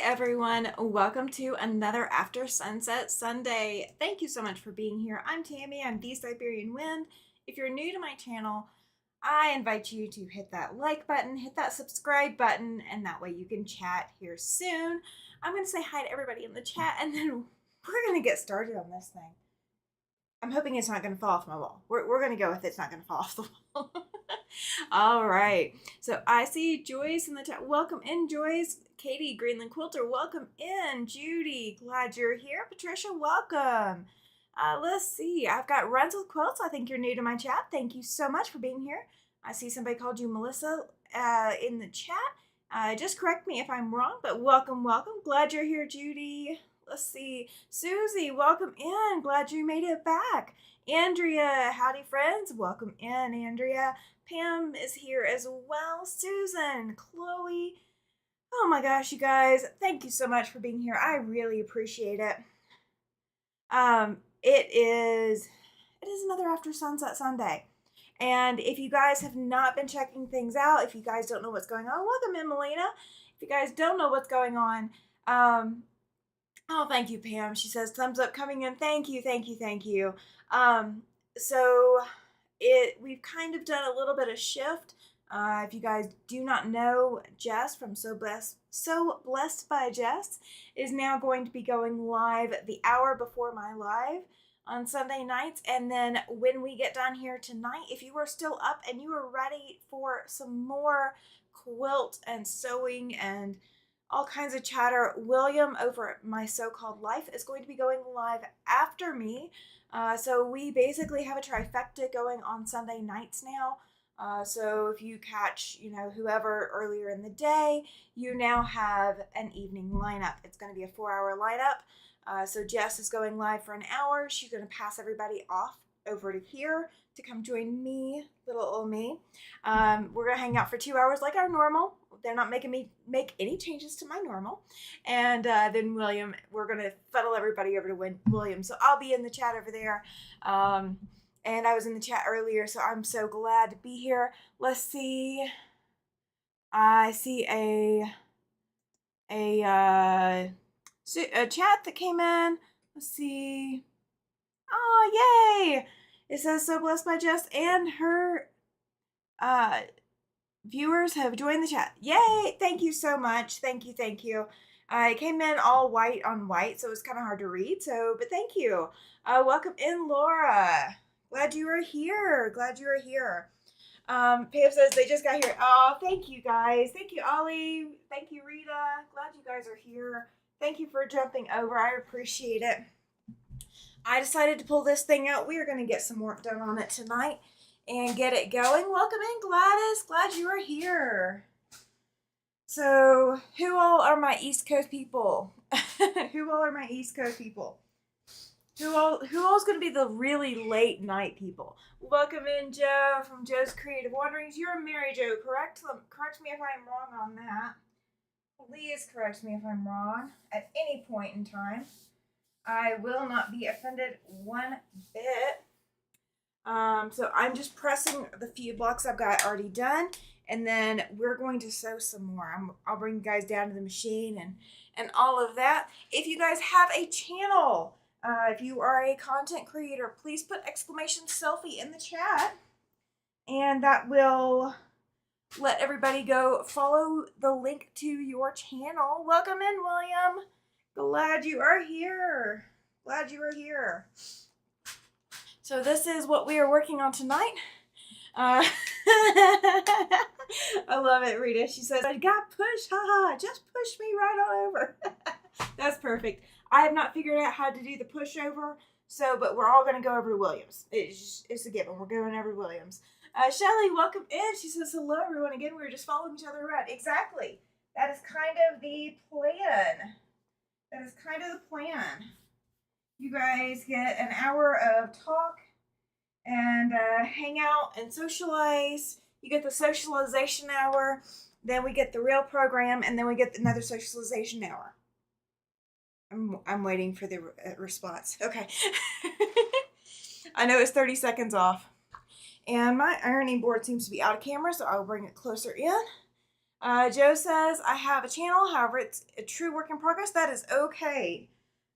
everyone, welcome to another After Sunset Sunday. Thank you so much for being here. I'm Tammy, I'm the Siberian Wind. If you're new to my channel, I invite you to hit that like button, hit that subscribe button, and that way you can chat here soon. I'm going to say hi to everybody in the chat, and then we're going to get started on this thing. I'm hoping it's not going to fall off my wall. We're going to go with it's not going to fall off the wall. All right. So I see Joyce in the chat. Welcome in, Joyce. Katie, Greenland Quilter, welcome in. Judy, glad you're here. Patricia, welcome. Let's see. I've got Runs with Quilts. I think you're new to my chat. Thank you so much for being here. I see somebody called you Melissa in the chat. Just correct me if I'm wrong, but welcome, welcome. Glad you're here, Judy. Let's see. Susie, welcome in. Glad you made it back. Andrea, howdy friends. Welcome in, Andrea. Pam is here as well. Susan, Chloe. Oh my gosh, you guys. Thank you so much for being here. I really appreciate it. It is another After Sunset Sunday. And if you guys have not been checking things out, if you guys don't know what's going on, welcome in, Melina. If you guys don't know what's going on, oh, thank you, Pam. She says, thumbs up coming in. Thank you, thank you, thank you. We've kind of done a little bit of shift. If you guys do not know, Jess from So Blessed by Jess is now going to be going live the hour before my live on Sunday nights. And then when we get done here tonight, if you are still up and you are ready for some more quilt and sewing and all kinds of chatter, William over at My So-Called Life is going to be going live after me. So we basically have a trifecta going on Sunday nights now. So if you catch, whoever earlier in the day, you now have an evening lineup. It's going to be a 4-hour lineup. So Jess is going live for an hour. She's going to pass everybody off over to here to come join me, little old me. We're going to hang out for 2 hours like our normal. They're not making me make any changes to my normal. And then William, we're going to funnel everybody over to William. So I'll be in the chat over there. And I was in the chat earlier, so I'm so glad to be here. Let's see. I see a chat that came in. Let's see. Oh, yay! It says So Blessed by Jess and her viewers have joined the chat. Yay! Thank you so much. Thank you, thank you. I came in all white on white, so it was kind of hard to read. But thank you. Welcome in, Laura. Glad you are here. Glad you are here. Pam says they just got here. Oh, thank you guys. Thank you, Ollie. Thank you, Rita. Glad you guys are here. Thank you for jumping over. I appreciate it. I decided to pull this thing out. We are going to get some work done on it tonight and get it going. Welcome in, Gladys. Glad you are here. So, who all are my East Coast people? Who all are my East Coast people? Who all's going to be the really late night people? Welcome in, Joe from Joe's Creative Wanderings. You're Mary Jo, correct? Correct me if I'm wrong on that. Please correct me if I'm wrong at any point in time. I will not be offended one bit. So I'm just pressing the few blocks I've got already done, and then we're going to sew some more. I'll bring you guys down to the machine and all of that. If you guys have a channel, if you are a content creator, please put exclamation selfie in the chat, and that will let everybody go follow the link to your channel. Welcome in, William. Glad you are here. Glad you are here. So this is what we are working on tonight. I love it, Rita. She says, I got pushed. Haha, just push me right on over. That's perfect. I have not figured out how to do the pushover, but we're all going to go over to Williams. It's a given. We're going over to Williams. Shelly, welcome in. She says, hello, everyone. Again, we were just following each other around. Exactly. That is kind of the plan. That is kind of the plan. You guys get an hour of talk and hang out and socialize. You get the socialization hour. Then we get the real program, and then we get another socialization hour. I'm waiting for the response. Okay. I know it's 30 seconds off. And my ironing board seems to be out of camera, so I'll bring it closer in. Joe says, I have a channel, however, it's a true work in progress. That is okay.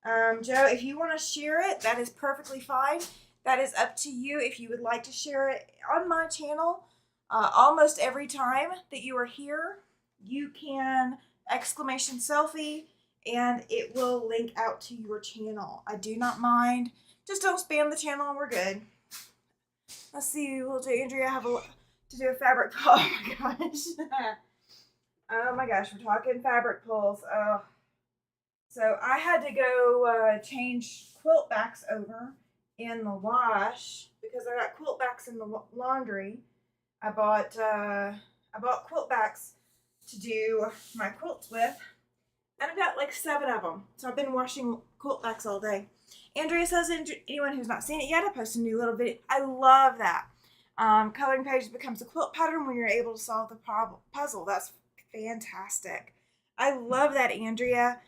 Joe, if you want to share it, that is perfectly fine. That is up to you if you would like to share it on my channel. Almost every time that you are here, you can exclamation selfie and it will link out to your channel. I do not mind. Just don't spam the channel and we're good. Let's see, we'll do Andrea have to do a fabric pull. Oh my gosh. Oh my gosh, we're talking fabric pulls. Oh. So I had to go change quilt backs over in the wash because I got quilt backs in the laundry. I bought quilt backs to do my quilts with, and I got like 7 of them. So I've been washing quilt backs all day. Andrea says, anyone who's not seen it yet, I posted a new little video. I love that. Coloring pages becomes a quilt pattern when you're able to solve the puzzle. That's fantastic. I love that, Andrea.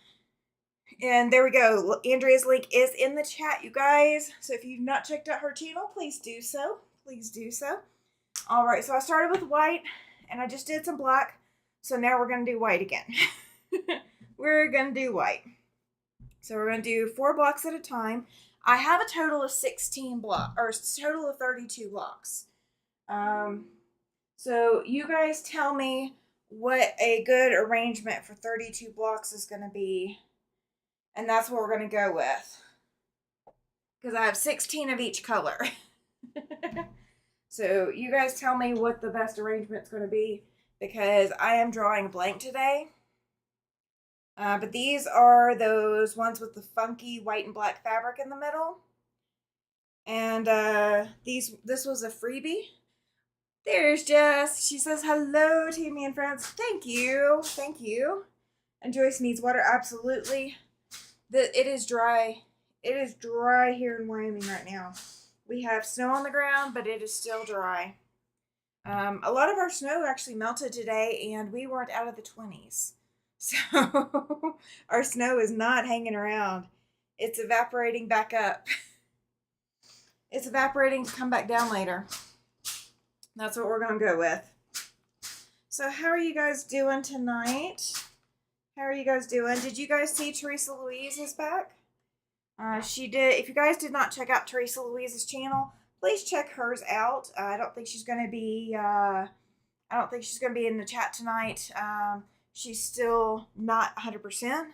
And there we go. Andrea's link is in the chat, you guys. So if you've not checked out her channel, please do so. Please do so. All right, so I started with white, and I just did some black. So now we're going to do white again. We're going to do white. So we're going to do 4 blocks at a time. I have a total of 16 blocks, or a total of 32 blocks. So you guys tell me what a good arrangement for 32 blocks is going to be. And that's what we're going to go with. Because I have 16 of each color. So you guys tell me what the best arrangement's going to be. Because I am drawing a blank today. But these are those ones with the funky white and black fabric in the middle. And this was a freebie. There's Jess. She says, hello, Tammy and friends. Thank you. Thank you. And Joyce needs water. Absolutely. It is dry. It is dry here in Wyoming right now. We have snow on the ground, but it is still dry. A lot of our snow actually melted today, and we weren't out of the 20s. So our snow is not hanging around. It's evaporating back up. It's evaporating to come back down later. That's what we're going to go with. So how are you guys doing tonight? How are you guys doing? Did you guys see Teresa Louise is back? She did. If you guys did not check out Teresa Louise's channel, please check hers out. I don't think she's going to be in the chat tonight. She's still not 100%,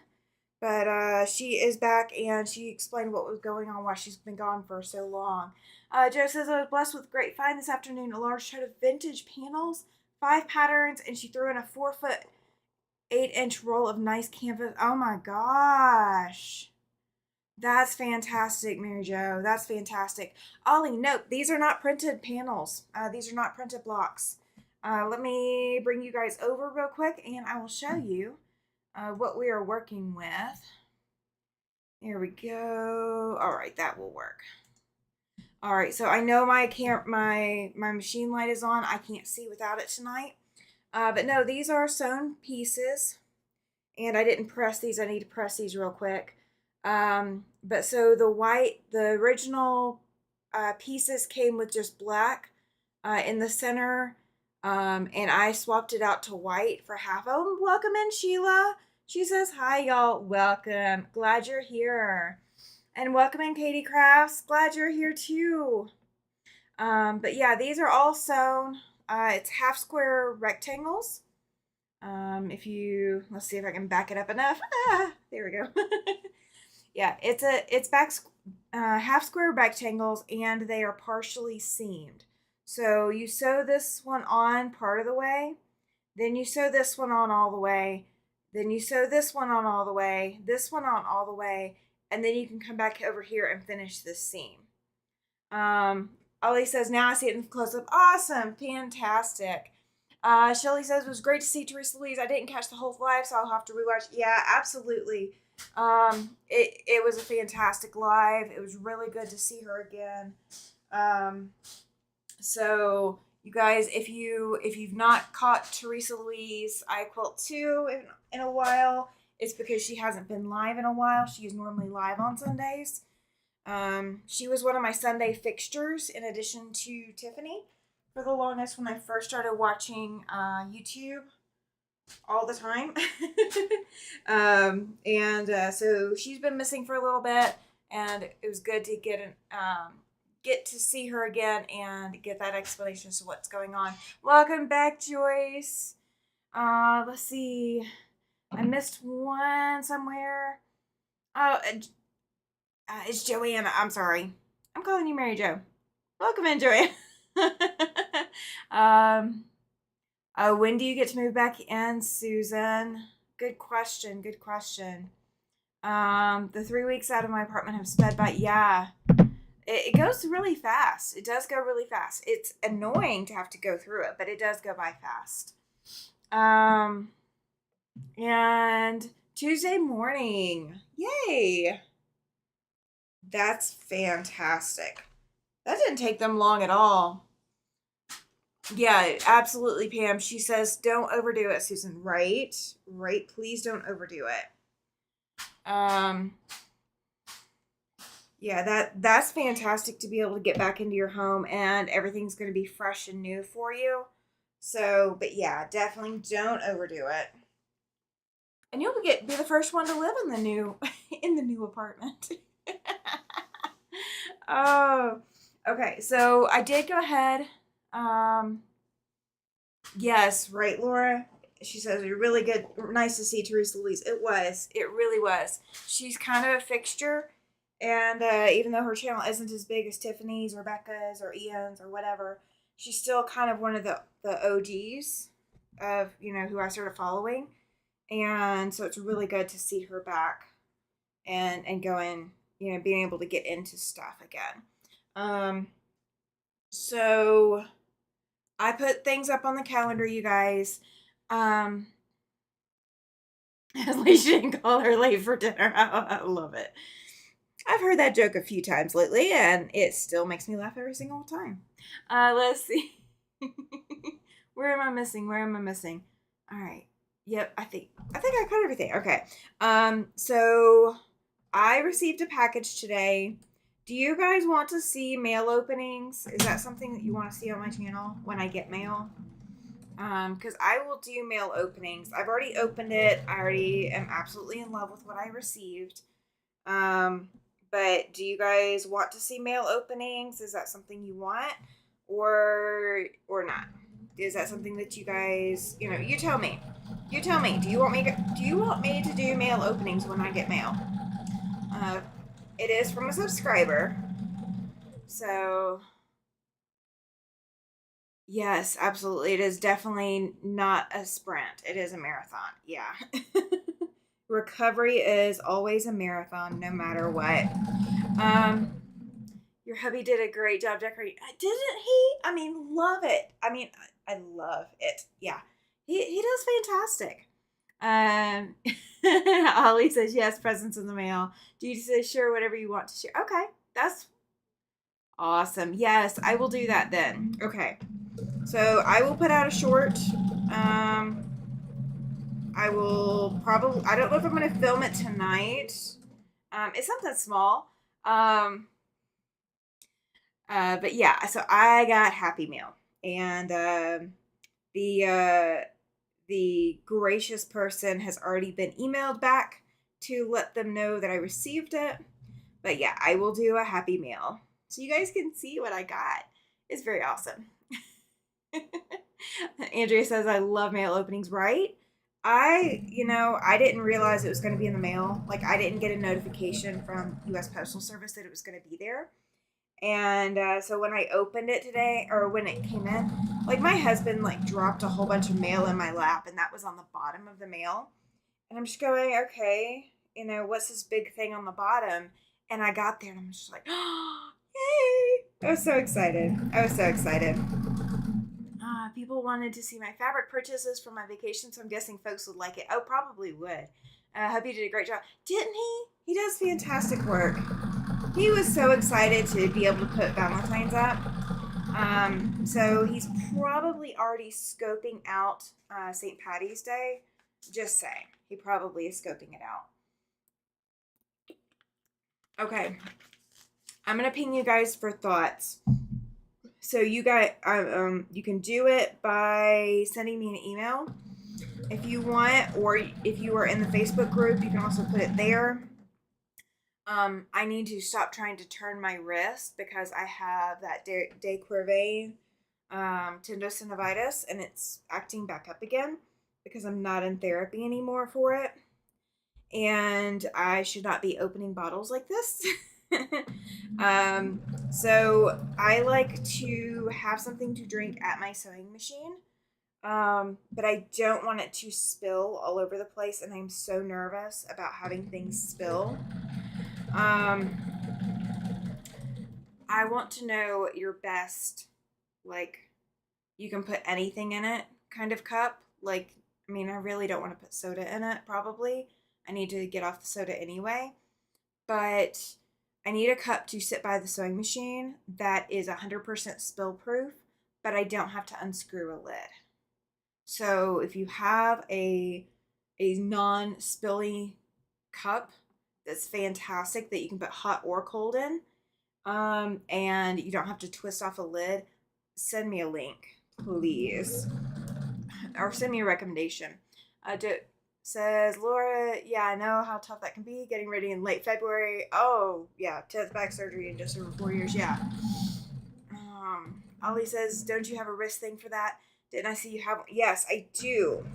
but she is back and she explained what was going on, why she's been gone for so long. Joe says, I was blessed with a great find this afternoon, a large set of vintage panels, 5 patterns, and she threw in a 4-foot, 8-inch roll of nice canvas. Oh my gosh. That's fantastic, Mary Jo. That's fantastic. Ollie, nope, these are not printed panels. These are not printed blocks. Let me bring you guys over real quick and I will show you what we are working with. There we go. All right, that will work. All right, so I know my machine light is on. I can't see without it tonight. But no, these are sewn pieces. And I didn't press these. I need to press these real quick. But so the original pieces came with just black in the center. And I swapped it out to white for half of them. Welcome in, Sheila. She says, hi, y'all. Welcome. Glad you're here. And welcome in, Katie Crafts. Glad you're here, too. But yeah, these are all sewn. It's half square rectangles. Let's see if I can back it up enough. There we go. Yeah, it's half square rectangles and they are partially seamed. So you sew this one on part of the way, then you sew this one on all the way, then you sew this one on all the way, this one on all the way, and then you can come back over here and finish this seam. Ollie says, now I see it in close up. Awesome, fantastic. Shelly says, it was great to see Teresa Louise. I didn't catch the whole live, so I'll have to rewatch. Yeah, absolutely. It was a fantastic live. It was really good to see her again. So you guys, if you've not caught Teresa Louise I Quilt too in a while, it's because she hasn't been live in a while. She is normally live on Sundays. She was one of my Sunday fixtures in addition to Tiffany for the longest when I first started watching YouTube. all the time. So she's been missing for a little bit, and it was good to get to see her again and get that explanation as to what's going on. Welcome back, Joyce. Let's see. I missed one somewhere. Oh, it's Joanna. I'm sorry. I'm calling you Mary Jo. Welcome in, Joanna. When do you get to move back in, Susan? Good question. Good question. The 3 weeks out of my apartment have sped by. Yeah, it goes really fast. It does go really fast. It's annoying to have to go through it, but it does go by fast. And Tuesday morning. Yay. That's fantastic. That didn't take them long at all. Yeah, absolutely, Pam. She says, don't overdo it, Susan. Right? Right. Please don't overdo it. Yeah, that's fantastic to be able to get back into your home and everything's going to be fresh and new for you. So, but yeah, definitely don't overdo it. And you'll be the first one to live in the new apartment. Oh, okay. So I did go ahead. Yes, right, Laura. She says you're really good. Nice to see Teresa Louise. It was. It really was. She's kind of a fixture, and even though her channel isn't as big as Tiffany's, Rebecca's, or Ian's, or whatever, she's still kind of one of the OGs of who I started following, and so it's really good to see her back and going, being able to get into stuff again. So I put things up on the calendar, you guys. At least she didn't call her late for dinner. I love it. I've heard that joke a few times lately, and it still makes me laugh every single time. Let's see. Where am I missing? All right. Yep, I think I cut everything. Okay. So I received a package today. Do you guys want to see mail openings? Is that something that you want to see on my channel when I get mail? Because I will do mail openings. I've already opened it. I already am absolutely in love with what I received. But do you guys want to see mail openings? Is that something you want, or not? Is that something that you guys, you tell me. You tell me. Do you want me to do mail openings when I get mail? It is from a subscriber. So yes, absolutely. It is definitely not a sprint. It is a marathon. Yeah. Recovery is always a marathon, no matter what. Your hubby did a great job decorating. Didn't he? I mean, love it. I love it. Yeah. He does fantastic. Holly says, yes, presents in the mail. Judy says, sure, whatever you want to share. Okay. That's awesome. Yes, I will do that then. Okay. So I will put out a short. I will probably, I don't know if I'm going to film it tonight. It's something small. But yeah, so I got Happy Meal, and the gracious person has already been emailed back to let them know that I received it. But yeah, I will do a Happy Meal so you guys can see what I got. It's very awesome. Andrea says I love mail openings, right? I didn't realize it was going to be in the mail. Like, I didn't get a notification from U.S. Postal Service that it was going to be there. And so when I opened it today, or when it came in, like, my husband dropped a whole bunch of mail in my lap, and that was on the bottom of the mail. And I'm just going, okay, what's this big thing on the bottom? And I got there, and I'm just like, oh, yay! I was so excited. People wanted to see my fabric purchases from my vacation, so I'm guessing folks would like it. Oh, probably would. Hubby did a great job. Didn't he? He does fantastic work. He was so excited to be able to put Valentine's up. So he's probably already scoping out St. Patty's Day. Just saying. He probably is scoping it out. Okay. I'm going to ping you guys for thoughts. So you guys, you can do it by sending me an email. if you want, or if you are in the Facebook group, you can also put it there. I need to stop trying to turn my wrist because I have that de Quervain tendinosynovitis, and it's acting back up again because I'm not in therapy anymore for it. And I should not be opening bottles like this. So I like to have something to drink at my sewing machine. But I don't want it to spill all over the place, and I'm so nervous about having things spill. Um, I want to know your best, like, you can put anything in it kind of cup. Like, I mean, I really don't want to put soda in it, probably. I need to get off the soda anyway. But I need a cup to sit by the sewing machine that is 100% spill proof, but I don't have to unscrew a lid. So if you have a non-spilly cup, that's fantastic that you can put hot or cold in, and you don't have to twist off a lid, send me a link, please, or send me a recommendation. Says Laura, yeah, I know how tough that can be. Getting ready in late February. Oh, yeah, 10th back surgery in just over 4 years. Yeah. Ollie says, don't you have a wrist thing for that? Didn't I see you have? Yes, I do.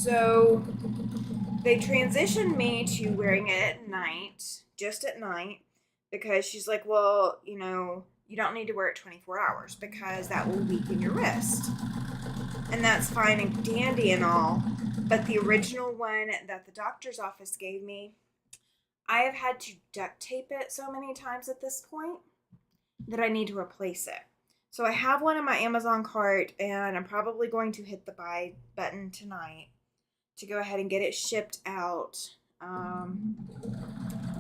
So they transitioned me to wearing it at night, just at night, because she's like, well, you don't need to wear it 24 hours because that will weaken your wrist. And that's fine and dandy and all. But the original one that the doctor's office gave me, I have had to duct tape it so many times at this point that I need to replace it. So I have one in my Amazon cart, and I'm probably going to hit the buy button tonight to go ahead and get it shipped out.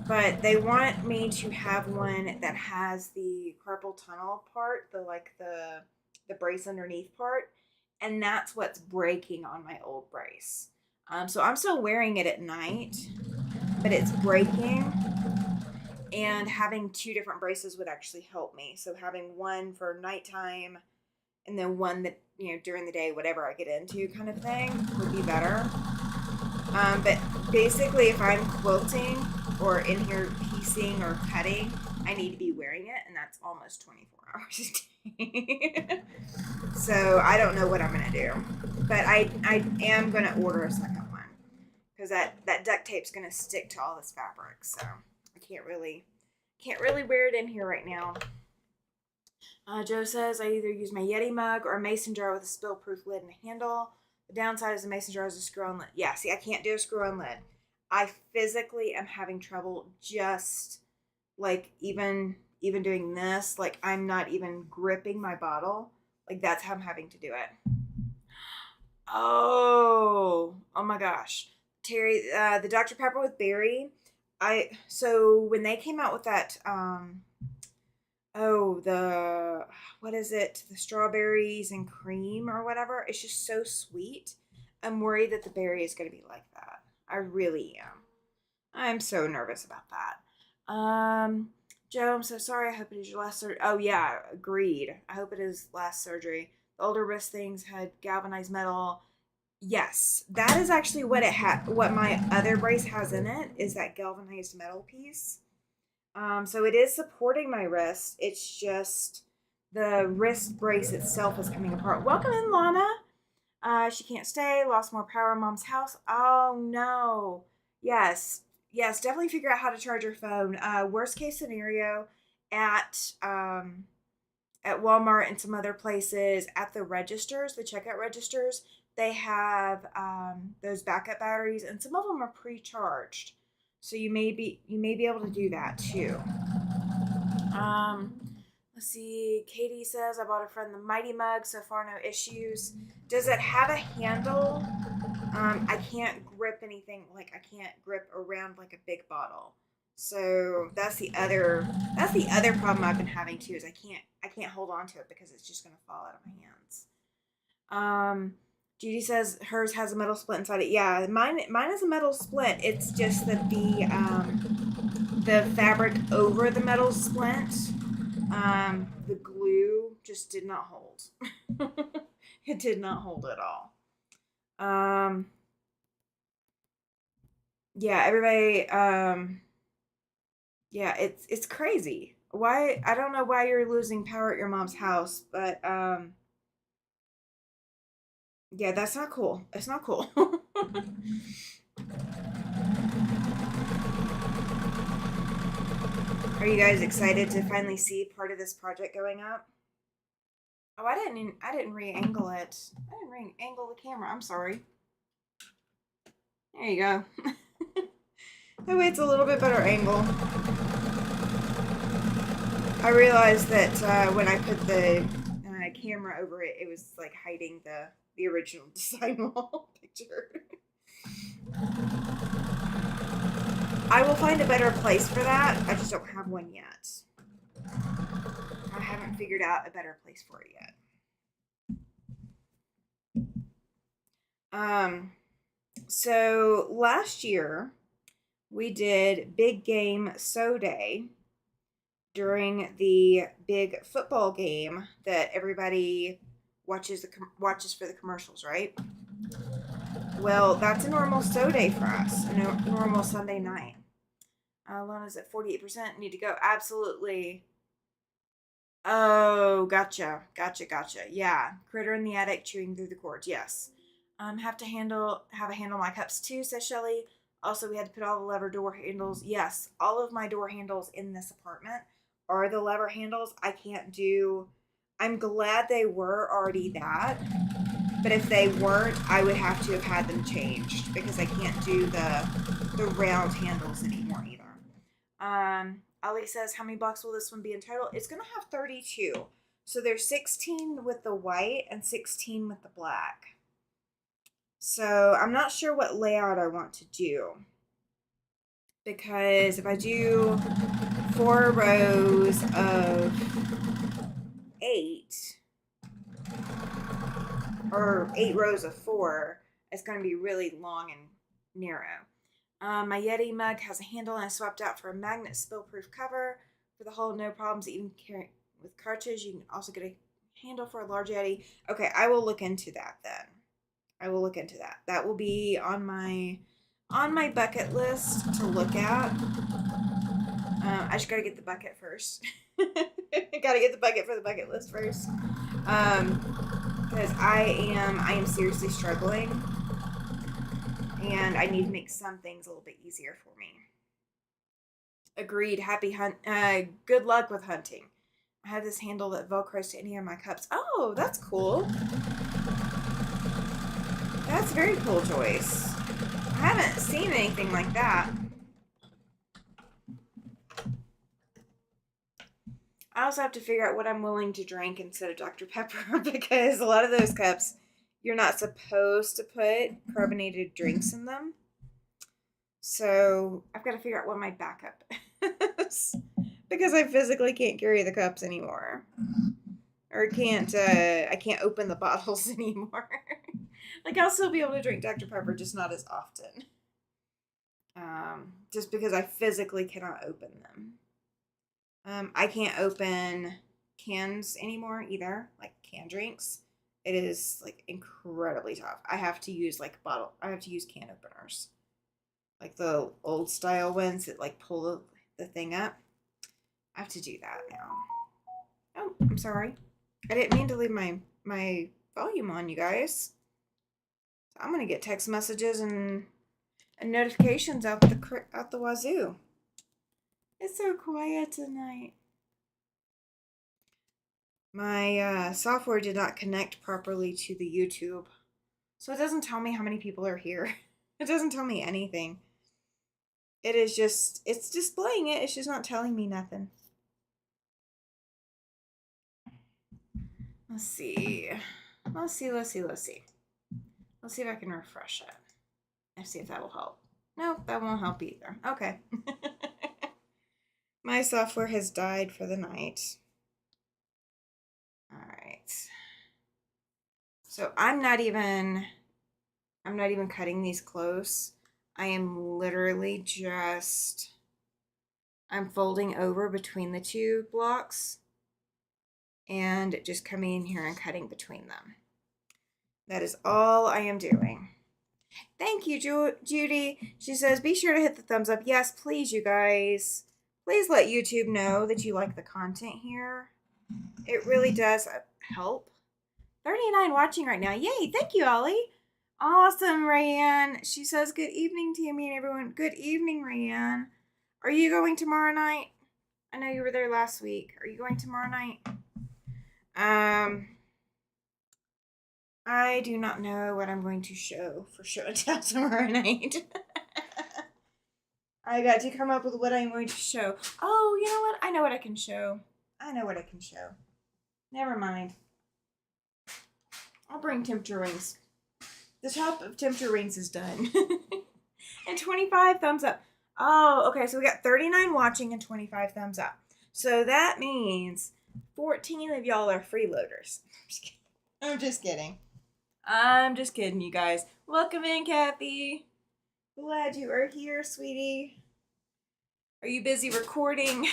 But they want me to have one that has the carpal tunnel part, the brace underneath part, and that's what's breaking on my old brace. So I'm still wearing it at night, but it's breaking, and having two different braces would actually help me. So having one for nighttime and then one that, during the day, whatever I get into kind of thing, would be better. But basically, if I'm quilting or in here piecing or cutting, I need to be wearing it, and that's almost 24 hours a day. So I don't know what I'm gonna do, but I am gonna order a second one because that duct tape's gonna stick to all this fabric. So I can't really wear it in here right now. Joe says I either use my Yeti mug or a mason jar with a spill-proof lid and handle. The downside is the mason jar is a screw-on lid. Yeah, see, I can't do a screw-on lid. I physically am having trouble just like even doing this. Like I'm not even gripping my bottle. Like that's how I'm having to do it. Oh my gosh, Terry, the Dr. Pepper with berry. So when they came out with that, the what is it? The strawberries and cream or whatever. It's just so sweet. I'm worried that the berry is going to be like that. I really am. I'm so nervous about that. Joe, I'm so sorry. I hope it is your last surgery. Oh yeah, agreed. I hope it is last surgery. The older wrist things had galvanized metal. Yes, that is actually what it had. What my other brace has in it is that galvanized metal piece. So it is supporting my wrist. It's just the wrist brace itself is coming apart. Welcome in, Lana. She can't stay. Lost more power in mom's house. Oh no. Yes. Yes, definitely figure out how to charge your phone. Worst case scenario, at Walmart and some other places, at the registers, the checkout registers, they have those backup batteries, and some of them are pre-charged. So you may be able to do that too. Let's see. Katie says, I bought a friend the Mighty Mug. So far, no issues. Does it have a handle? I can't grip anything. Like I can't grip around like a big bottle. So that's the other problem I've been having too, is I can't hold on to it because it's just gonna fall out of my hands. Judy says hers has a metal splint inside it. Yeah, mine is a metal splint. It's just that the fabric over the metal splint, the glue just did not hold. It did not hold at all. Um, yeah, everybody, yeah, it's crazy. Why, I don't know why you're losing power at your mom's house, but yeah, that's not cool. It's not cool. Are you guys excited to finally see part of this project going up? Oh, I didn't re-angle it. I didn't re-angle the camera. I'm sorry. There you go. That way it's a little bit better angle. I realized that when I put the camera over it, it was like hiding the original design wall picture. I will find a better place for that. I just don't have one yet. I haven't figured out a better place for it yet. So last year we did Big Game So Day during the big football game that everybody watches for the commercials, right? Well, that's a normal so day for us, a normal Sunday night. Lona's at 48%. Need to go. Absolutely. Oh, gotcha. Yeah, critter in the attic chewing through the cords. Yes. Have a handle my cups too, says Shelly. Also, we had to put all the lever door handles. Yes, all of my door handles in this apartment are the lever handles. I can't do. I'm glad they were already that, but if they weren't, I would have to have had them changed because I can't do the round handles anymore either. Ali says, how many blocks will this one be in total? It's gonna have 32. So there's 16 with the white and 16 with the black. So I'm not sure what layout I want to do. Because if I do 4 rows of 8, or 8 rows of 4, it's going to be really long and narrow. My Yeti mug has a handle and I swapped out for a magnet spill-proof cover for the whole no problems. Even carry with cartridge, you can also get a handle for a large Yeti. Okay, I will look into that then. I will look into that. That will be on my bucket list to look at. I just gotta get the bucket first. Gotta get the bucket for the bucket list first. Because I am seriously struggling, and I need to make some things a little bit easier for me. Agreed. Happy hunt. Good luck with hunting. I have this handle that velcros to any of my cups. Oh, that's cool. That's very cool, Joyce. I haven't seen anything like that. I also have to figure out what I'm willing to drink instead of Dr. Pepper because a lot of those cups, you're not supposed to put carbonated drinks in them. So I've got to figure out what my backup is because I physically can't carry the cups anymore, or I can't open the bottles anymore. Like I'll still be able to drink Dr. Pepper, just not as often. Just because I physically cannot open them. I can't open cans anymore either, like canned drinks. It is like incredibly tough. I have to use I have to use can openers. Like the old style ones that like pull the thing up. I have to do that now. Oh, I'm sorry. I didn't mean to leave my volume on, you guys. I'm gonna get text messages and notifications out the wazoo. It's so quiet tonight. My software did not connect properly to the YouTube, so it doesn't tell me how many people are here. It doesn't tell me anything. It's displaying it. It's just not telling me nothing. Let's see. Let's see. Let's see if I can refresh it. Let's see if that will help. Nope, that won't help either. Okay. My software has died for the night. All right. So I'm not even cutting these close. I am literally just I'm folding over between the two blocks and just coming in here and cutting between them. That is all I am doing. Thank you, Judy. She says, be sure to hit the thumbs up. Yes, please, you guys. Please let YouTube know that you like the content here. It really does help. 39 watching right now. Yay, thank you, Ollie. Awesome, Rayanne. She says, good evening to me and everyone. Good evening, Rayanne. Are you going tomorrow night? I know you were there last week. Are you going tomorrow night? I do not know what I'm going to show for show and tell tomorrow night. I got to come up with what I'm going to show. Oh, you know what? I know what I can show. Never mind. I'll bring temperature rings. The top of temperature rings is done. And 25 thumbs up. Oh, okay. So we got 39 watching and 25 thumbs up. So that means 14 of y'all are freeloaders. I'm just kidding. I'm just kidding, you guys. Welcome in, Kathy. Glad you are here, sweetie. Are you busy recording?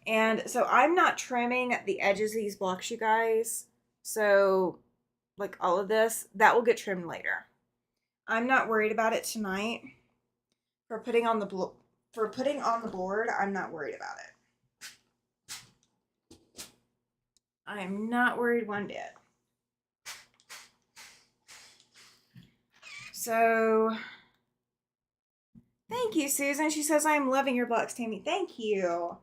And so I'm not trimming the edges of these blocks, you guys. So, like all of this, that will get trimmed later. I'm not worried about it tonight. For putting on the board, I'm not worried about it. I am not worried one bit. So, thank you, Susan. She says, I'm loving your blocks, Tammy. Thank you.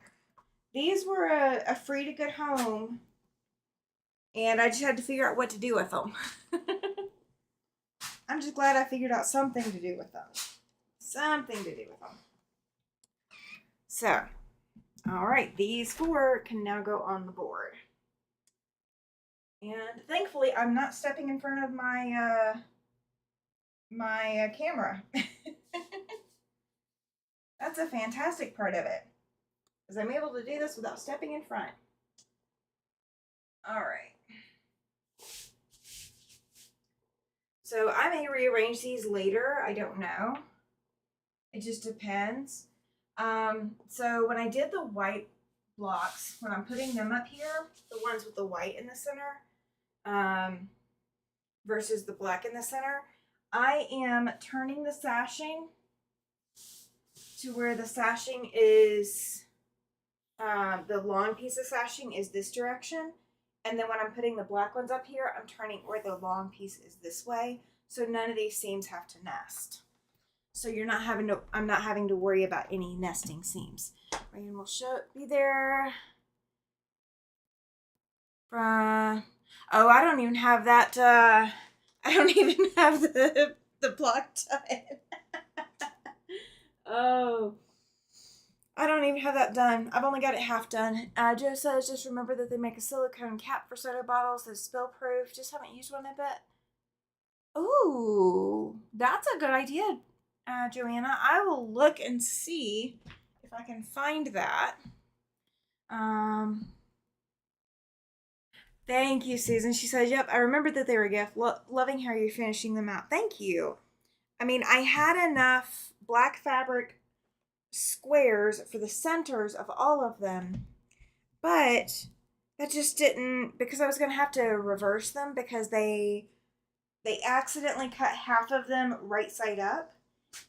These were a free to good home. And I just had to figure out what to do with them. I'm just glad I figured out something to do with them. So, all right, these 4 can now go on the board. And thankfully, I'm not stepping in front of my camera. That's a fantastic part of it, because I'm able to do this without stepping in front. All right. So I may rearrange these later. I don't know. It just depends. So when I did the white blocks, when I'm putting them up here, the ones with the white in the center, versus the black in the center, I am turning the sashing to where the sashing is, the long piece of sashing is this direction. And then when I'm putting the black ones up here, I'm turning where the long piece is this way. So none of these seams have to nest. So I'm not having to worry about any nesting seams. Ryan will be there. Oh, I don't even have that, I don't even have the block done. Oh, I don't even have that done. I've only got it half done. Joe says, just remember that they make a silicone cap for soda bottles that's spill proof. Just haven't used one, I bet. Ooh, that's a good idea, Joanna. I will look and see if I can find that. Thank you, Susan. She says, yep, I remember that they were a gift. Loving how you're finishing them out. Thank you. I mean, I had enough black fabric squares for the centers of all of them, but that just didn't, because I was going to have to reverse them because they accidentally cut half of them right side up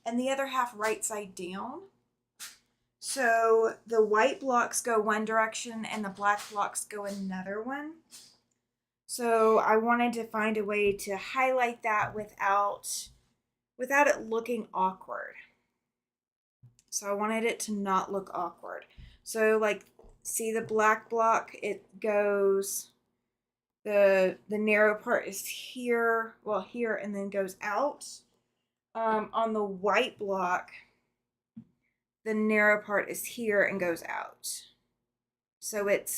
and the other half right side down. So the white blocks go one direction and the black blocks go another one. So I wanted to find a way to highlight that without it looking awkward. So I wanted it to not look awkward. So like, see the black block, it goes, the narrow part is here, well here, and then goes out. On the white block, the narrow part is here and goes out. So it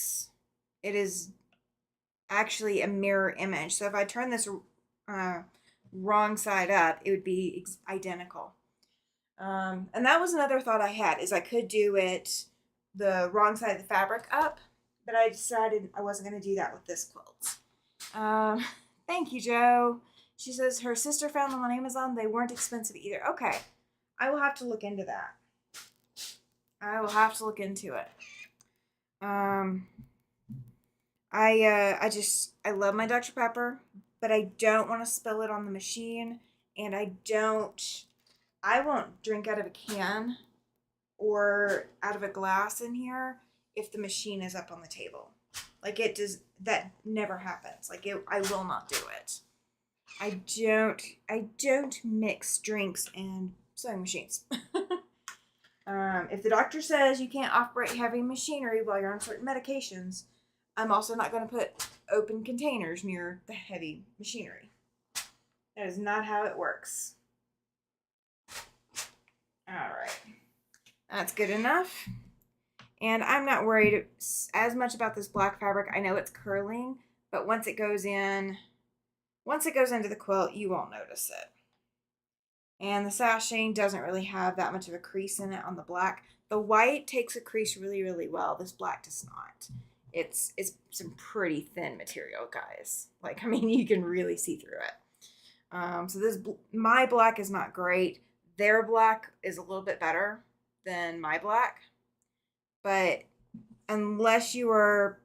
is actually a mirror image. So if I turn this wrong side up, it would be identical. And that was another thought I had, is I could do it the wrong side of the fabric up, but I decided I wasn't going to do that with this quilt. Thank you, Joe. She says her sister found them on Amazon. They weren't expensive either. Okay. I will have to look into that. I I love my Dr. Pepper, but I don't want to spill it on the machine, and I won't drink out of a can or out of a glass in here if the machine is up on the table. Like that never happens. I will not do it. I don't mix drinks and sewing machines. If the doctor says you can't operate heavy machinery while you're on certain medications, I'm also not going to put open containers near the heavy machinery. That is not how it works. All right. That's good enough. And I'm not worried as much about this black fabric. I know it's curling, but once it goes into the quilt, you won't notice it. And the sashing doesn't really have that much of a crease in it on the black. The white takes a crease really, really well. This black does not. It's some pretty thin material, guys. You can really see through it. So my black is not great. Their black is a little bit better than my black. But unless you are,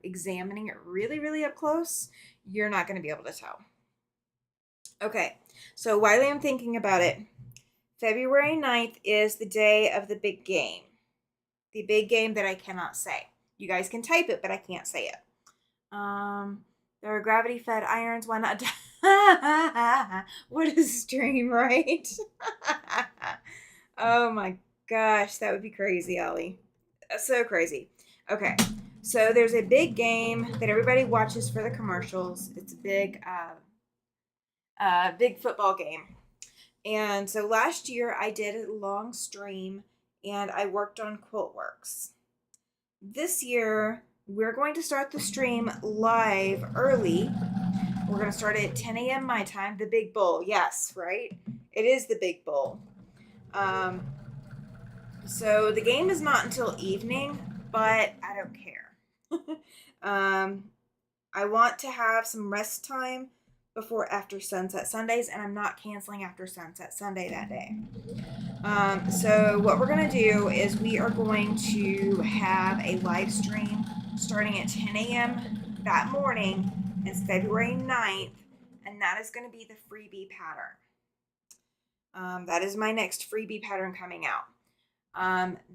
examining it really, really up close, you're not going to be able to tell. Okay, so while I'm thinking about it, February 9th is the day of the big game. The big game that I cannot say. You guys can type it, but I can't say it. There are gravity-fed irons. Why not? What a stream, right? Oh my gosh, that would be crazy, Ollie. So crazy. Okay, so there's a big game that everybody watches for the commercials. It's a big football game. And so last year I did a long stream and I worked on QuiltWorks. This year we're going to start the stream live early. We're going to start at 10 a.m. my time, the big bowl. Yes, right? It is the big bowl. So the game is not until evening, but I don't care. I want to have some rest time before after sunset Sundays, and I'm not canceling after sunset Sunday that day. So what we're going to do is we are going to have a live stream starting at 10 a.m. that morning. It's February 9th, and that is going to be the freebie pattern. That is my next freebie pattern coming out.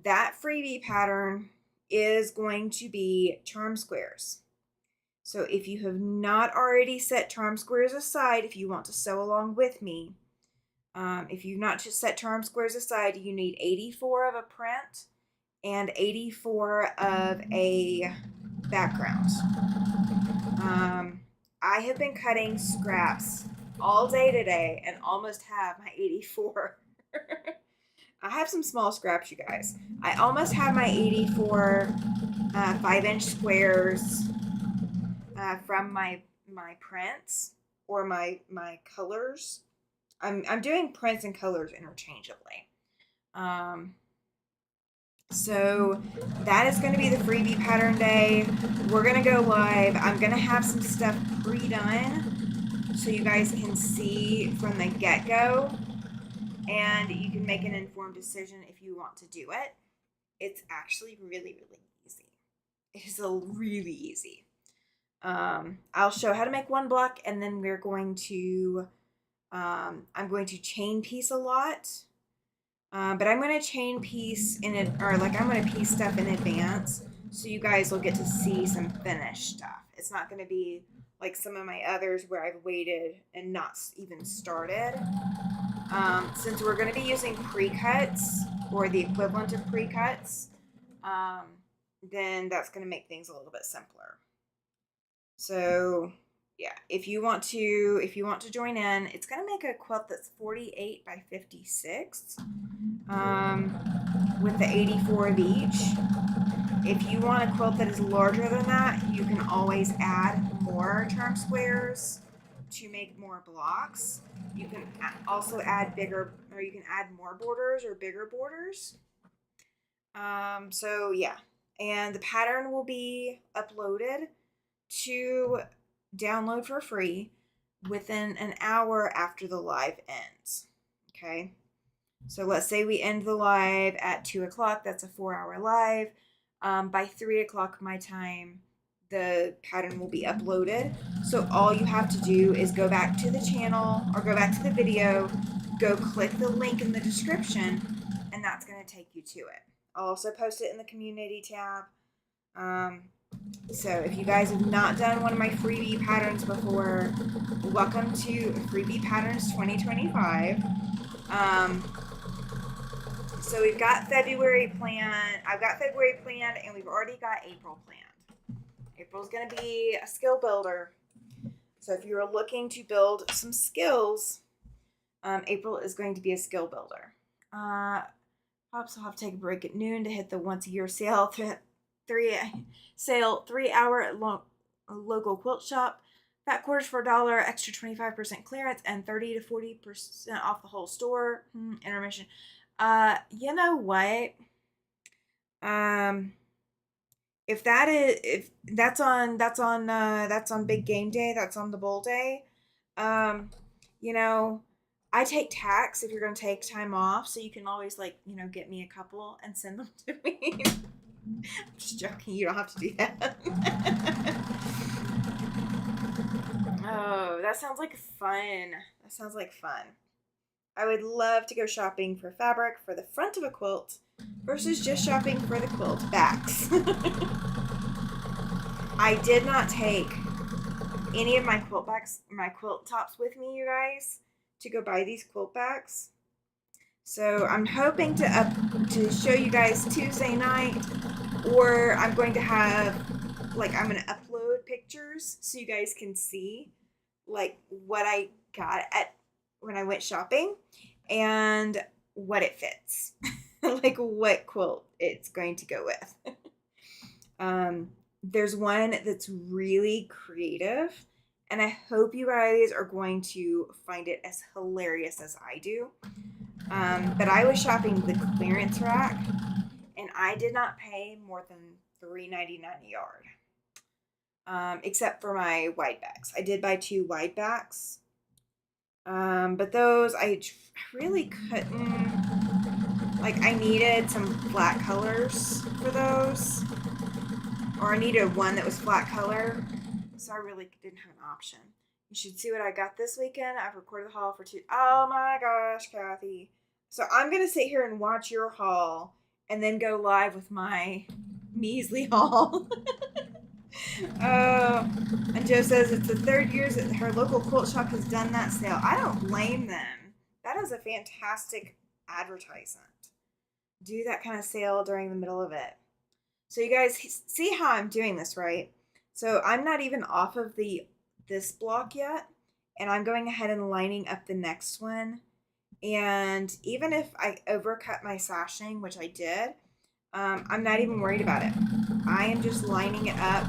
That freebie pattern is going to be charm squares. So if you have not already set charm squares aside, if you want to sew along with me, if you've not just set charm squares aside, you need 84 of a print and 84 of a background. I have been cutting scraps all day today and almost have my 84. I have some small scraps, you guys. I almost have my 84 5-inch squares from my prints or my colors. I'm doing prints and colors interchangeably. So that is going to be the freebie pattern day. We're going to go live. I'm going to have some stuff pre-done so you guys can see from the get-go, and you can make an informed decision if you want to do it. It's actually really, really easy. It is really easy. I'll show how to make one block, and then we're going to, I'm going to chain piece a lot. But I'm going to chain piece I'm going to piece stuff in advance so you guys will get to see some finished stuff. It's not going to be like some of my others where I've waited and not even started. Since we're going to be using pre-cuts or the equivalent of pre-cuts, then that's going to make things a little bit simpler. So yeah, if you want to join in, it's going to make a quilt that's 48 by 56 with the 84 of each. If you want a quilt that is larger than that, you can always add more charm squares to make more blocks. You can also add you can add more borders or bigger borders. So yeah, and the pattern will be uploaded to download for free within an hour after the live ends. Okay, so let's say we end the live at 2 o'clock. That's a 4-hour live. By 3 o'clock my time, the pattern will be uploaded. So all you have to do is go back to the channel or go back to the video, go click the link in the description, and that's going to take you to it. I'll also post it in the community tab. So if you guys have not done one of my freebie patterns before, welcome to Freebie Patterns 2025. So we've got February planned. I've got February planned, and we've already got April planned. April's going to be a skill builder. So if you're looking to build some skills, April is going to be a skill builder. Pops will have to take a break at noon to hit the once a year sale. 3 hour at local quilt shop. Fat quarters for $1, extra 25% clearance, and 30 to 40% off the whole store. Intermission. You know what? If that's on big game day, that's on the bowl day. You know, I take tax if you're gonna take time off, so you can always get me a couple and send them to me. I'm just joking. You don't have to do that. Oh, that sounds like fun. That sounds like fun. I would love to go shopping for fabric for the front of a quilt versus just shopping for the quilt backs. I did not take any of my quilt backs, my quilt tops with me, you guys, to go buy these quilt backs. So I'm hoping to show you guys Tuesday night, or I'm going to have, I'm going to upload pictures so you guys can see, what I got when I went shopping and what it fits, what quilt it's going to go with. There's one that's really creative, and I hope you guys are going to find it as hilarious as I do. But I was shopping the clearance rack, and I did not pay more than $3.99 a yard, except for my wide backs. I did buy 2 wide backs, but those I really couldn't. I needed some flat colors for those, or I needed one that was flat color, so I really didn't have an option. You should see what I got this weekend. I've recorded the haul for 2. Oh my gosh, Kathy. So I'm going to sit here and watch your haul and then go live with my measly haul. And Joe says it's the 3rd year that her local quilt shop has done that sale. I don't blame them. That is a fantastic advertisement. Do that kind of sale during the middle of it. So you guys see how I'm doing this, right? So I'm not even off of this block yet, and I'm going ahead and lining up the next one. And even if I overcut my sashing, which I did, I'm not even worried about it. I am just lining it up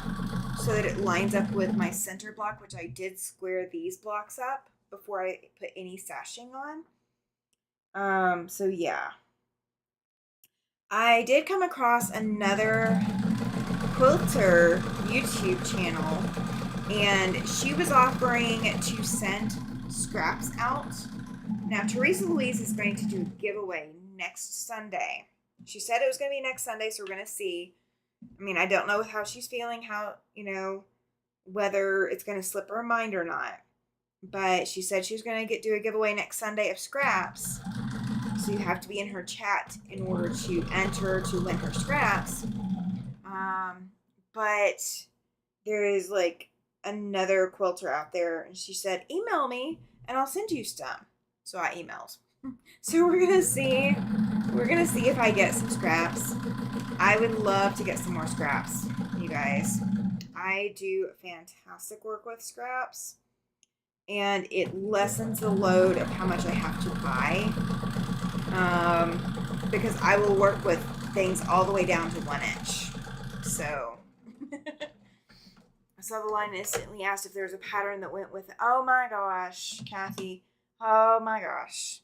so that it lines up with my center block, which I did square these blocks up before I put any sashing on. So yeah. I did come across another quilter YouTube channel, and she was offering to send scraps out. Now, Teresa Louise is going to do a giveaway next Sunday. She said it was going to be next Sunday, so we're going to see. I mean, I don't know how she's feeling, whether it's going to slip her mind or not. But she said she was going to do a giveaway next Sunday of scraps. So you have to be in her chat in order to enter to win her scraps. But there is another quilter out there, and she said, email me and I'll send you some. So I emailed. So we're gonna see if I get some scraps. I would love to get some more scraps, you guys. I do fantastic work with scraps, and it lessens the load of how much I have to buy. Because I will work with things all the way down to 1 inch. So I saw the line and instantly asked if there was a pattern that went with it. Oh my gosh, Kathy. Oh my gosh.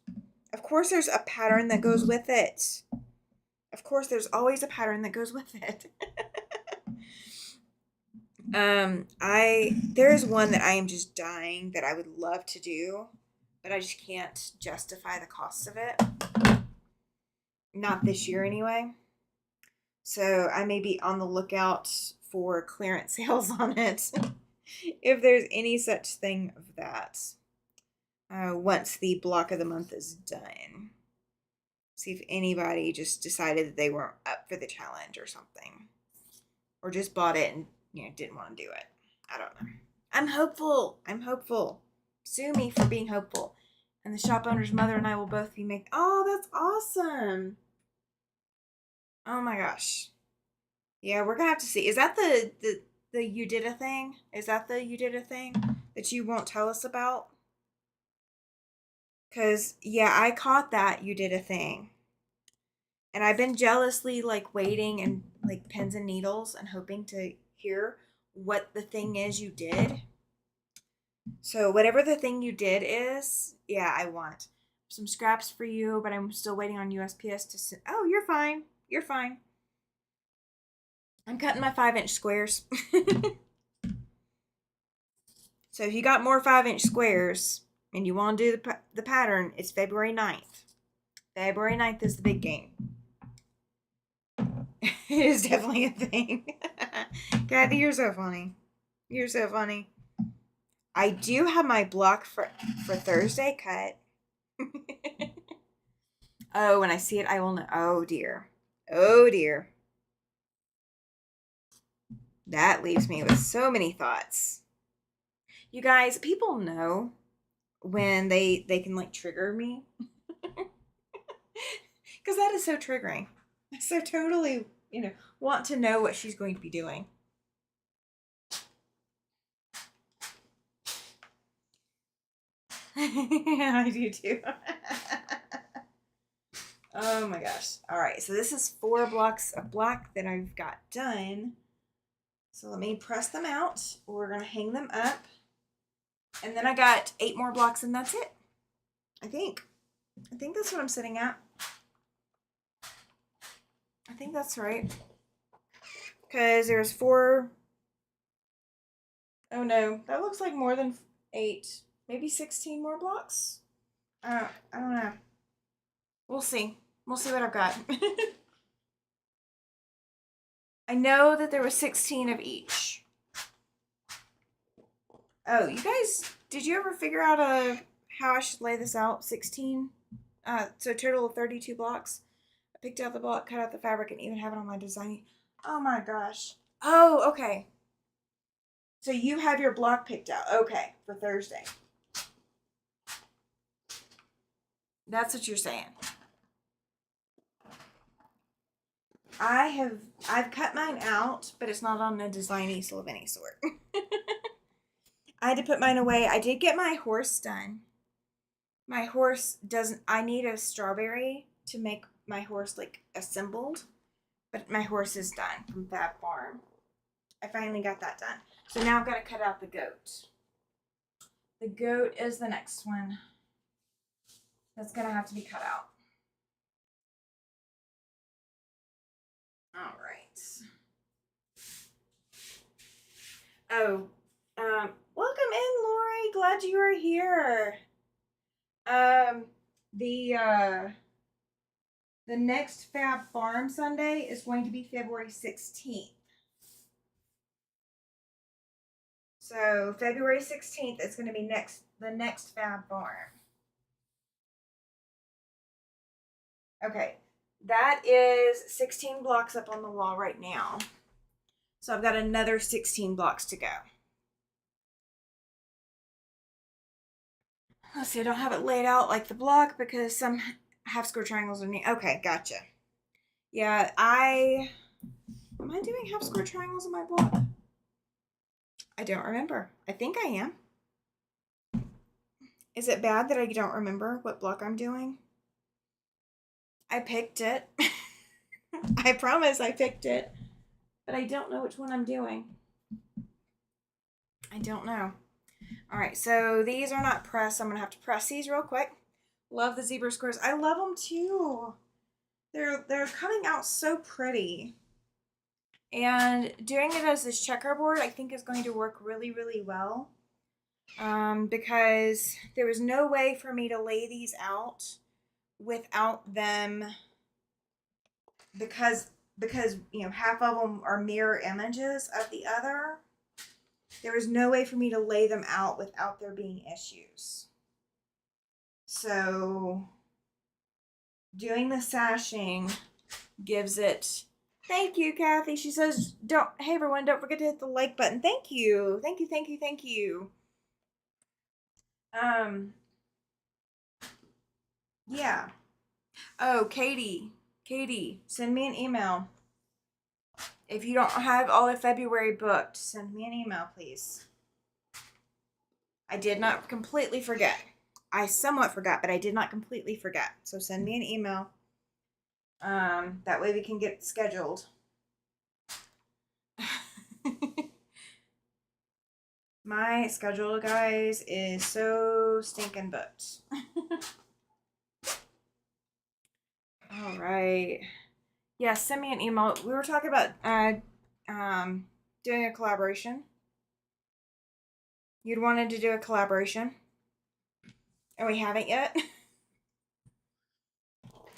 Of course there's a pattern that goes with it. Of course there's always a pattern that goes with it. There's one that I am just dying that I would love to do, but I just can't justify the cost of it. Not this year anyway. So I may be on the lookout for clearance sales on it if there's any such thing of that. Once the block of the month is done. See if anybody just decided that they weren't up for the challenge or something. Or just bought it and didn't want to do it. I don't know. I'm hopeful. I'm hopeful. Sue me for being hopeful. And the shop owner's mother and I will both be making. Oh, that's awesome. Oh my gosh. Yeah, we're gonna have to see. Is that the you did a thing? Is that the you did a thing that you won't tell us about? Cause yeah, I caught that you did a thing. And I've been jealously like waiting and like pins and needles and hoping to hear what the thing is you did. So whatever the thing you did is, yeah, I want some scraps for you, but I'm still waiting on USPS to send. Oh, you're fine. You're fine. I'm cutting my 5-inch squares. So if you got more 5-inch squares and you want to do the pattern, it's February 9th. February 9th is the big game. It is definitely a thing. Kathy, you're so funny. You're so funny. I do have my block for Thursday cut. Oh, when I see it, I will know. Oh, dear. Oh, dear. That leaves me with so many thoughts. You guys, people know when they can like trigger me. Because that is so triggering. So totally, want to know what she's going to be doing. I do too. Oh my gosh. All right, so this is 4 blocks of black that I've got done. So let me press them out. We're going to hang them up. And then I got 8 more blocks and that's it. I think that's what I'm sitting at. I think that's right. Because there's 4. Oh no, that looks like more than 8. Maybe 16 more blocks? I don't know. We'll see. We'll see what I've got. I know that there was 16 of each. Oh, you guys, did you ever figure out how I should lay this out? 16? So a total of 32 blocks. I picked out the block, cut out the fabric, and even have it on my design. Oh my gosh. Oh, okay. So you have your block picked out. Okay, for Thursday. That's what you're saying. I've cut mine out, but it's not on a design easel of any sort. I had to put mine away. I did get my horse done. My horse doesn't, I need a strawberry to make my horse like assembled, but my horse is done from Fab Farm. I finally got that done. So now I've got to cut out the goat. The goat is the next one that's going to have to be cut out. All right. Oh, welcome in, Lori. Glad you are here. The next Fab Farm Sunday is going to be February 16th. So February 16th is going to be the next Fab Farm. Okay, that is 16 blocks up on the wall right now. So I've got another 16 blocks to go. Let's see, I don't have it laid out like the block because some half square triangles are neat. Okay, gotcha. Yeah, am I doing half square triangles in my block? I don't remember. I think I am. Is it bad that I don't remember what block I'm doing? I picked it. I promise I picked it. But I don't know which one I'm doing. I don't know. All right, so these are not pressed. I'm going to have to press these real quick. Love the zebra squares. I love them too. They're coming out so pretty. And doing it as this checkerboard, I think is going to work really, really well. Because there was no way for me to lay these out without them, because because, you know, half of them are mirror images of the other, there was no way for me to lay them out without there being issues. So doing the sashing gives it. Thank you, Kathy. She says, "Don't. Hey, everyone, don't forget to hit the like button." Thank you, thank you, thank you, thank you. Yeah. Oh, Katie, send me an email. If you don't have all of February booked, send me an email, please. I did not completely forget. I somewhat forgot, but I did not completely forget. So send me an email. That way we can get scheduled. My schedule, guys, is so stinking booked. All right. Yeah, send me an email. We were talking about doing a collaboration. You'd wanted to do a collaboration, and we haven't yet.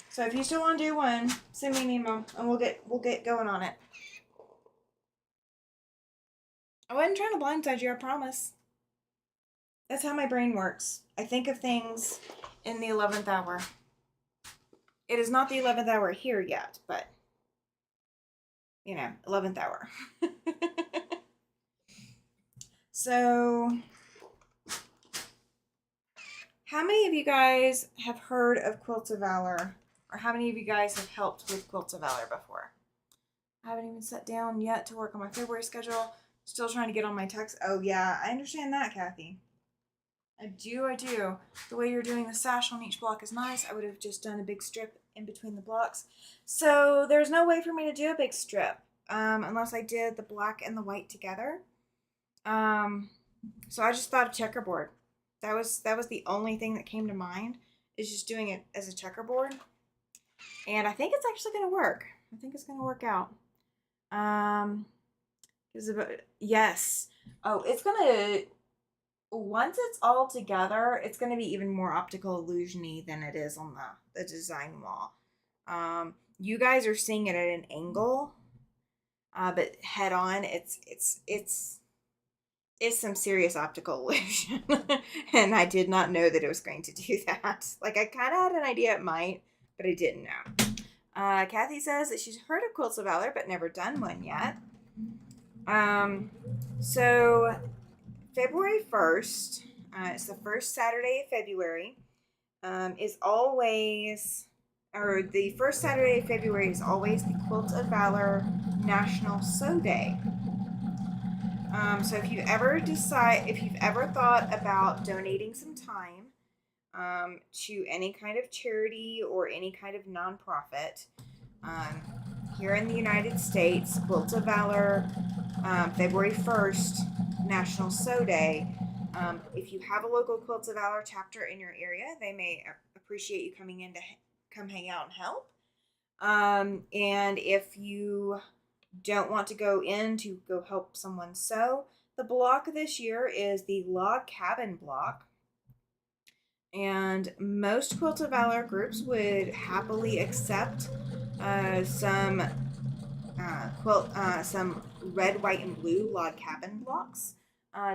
So if you still want to do one, send me an email, and we'll get going on it. I wasn't trying to blindside you, I promise. That's how my brain works. I think of things in the 11th hour. It is not the 11th hour here yet, but, you know, 11th hour. So, how many of you guys have heard of Quilts of Valor? Or how many of you guys have helped with Quilts of Valor before? I haven't even sat down yet to work on my February schedule. Still trying to get on my text. Oh, yeah, I understand that, Kathy. I do. The way you're doing the sash on each block is nice. I would have just done a big strip in between the blocks. So there's no way for me to do a big strip unless I did the black and the white together. So I just thought of checkerboard. That was the only thing that came to mind, is just doing it as a checkerboard. And I think it's actually going to work. I think it's going to work out. Yes. Oh, it's going to, once it's all together, it's going to be even more optical illusion-y than it is on the design wall. You guys are seeing it at an angle, but head on, it's some serious optical illusion. And I did not know that it was going to do that. Like, I kind of had an idea it might, but I didn't know. Kathy says that she's heard of Quilts of Valor, but never done one yet. So February 1st, it's the first Saturday of February, is always, or the first Saturday of February is always the Quilt of Valor National Sew Day. So if you've ever thought about donating some time to any kind of charity or any kind of nonprofit, here in the United States, Quilt of Valor, February 1st, National Sew Day. If you have a local Quilts of Valor chapter in your area, they may appreciate you coming in to come hang out and help. And if you don't want to go in to go help someone sew, the block this year is the log cabin block. And most Quilt of Valor groups would happily accept some red, white, and blue log cabin blocks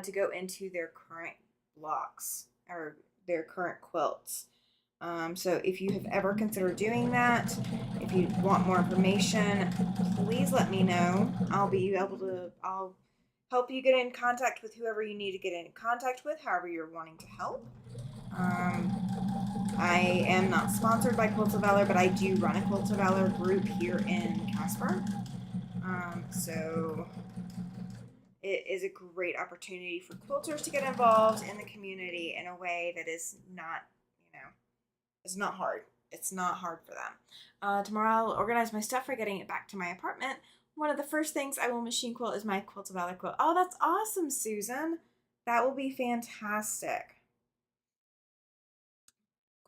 to go into their current blocks or their current quilts. So if you have ever considered doing that, if you want more information, please let me know. I'll help you get in contact with whoever you need to get in contact with, however you're wanting to help. I am not sponsored by Quilts of Valor, but I do run a Quilts of Valor group here in Casper. So it is a great opportunity for quilters to get involved in the community in a way that is not, it's not hard. It's not hard for them. Tomorrow I'll organize my stuff for getting it back to my apartment. One of the first things I will machine quilt is my Quilts of Valor quilt. Oh, that's awesome, Susan. That will be fantastic.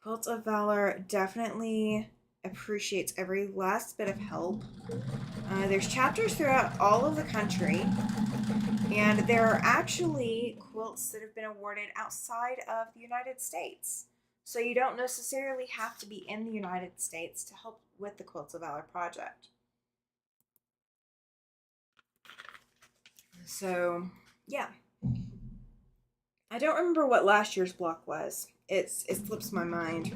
Quilts of Valor definitely appreciates every last bit of help. There's chapters throughout all of the country, and there are actually quilts that have been awarded outside of the United States. So you don't necessarily have to be in the United States to help with the Quilts of Valor project. So, yeah. I don't remember what last year's block was. It slips my mind.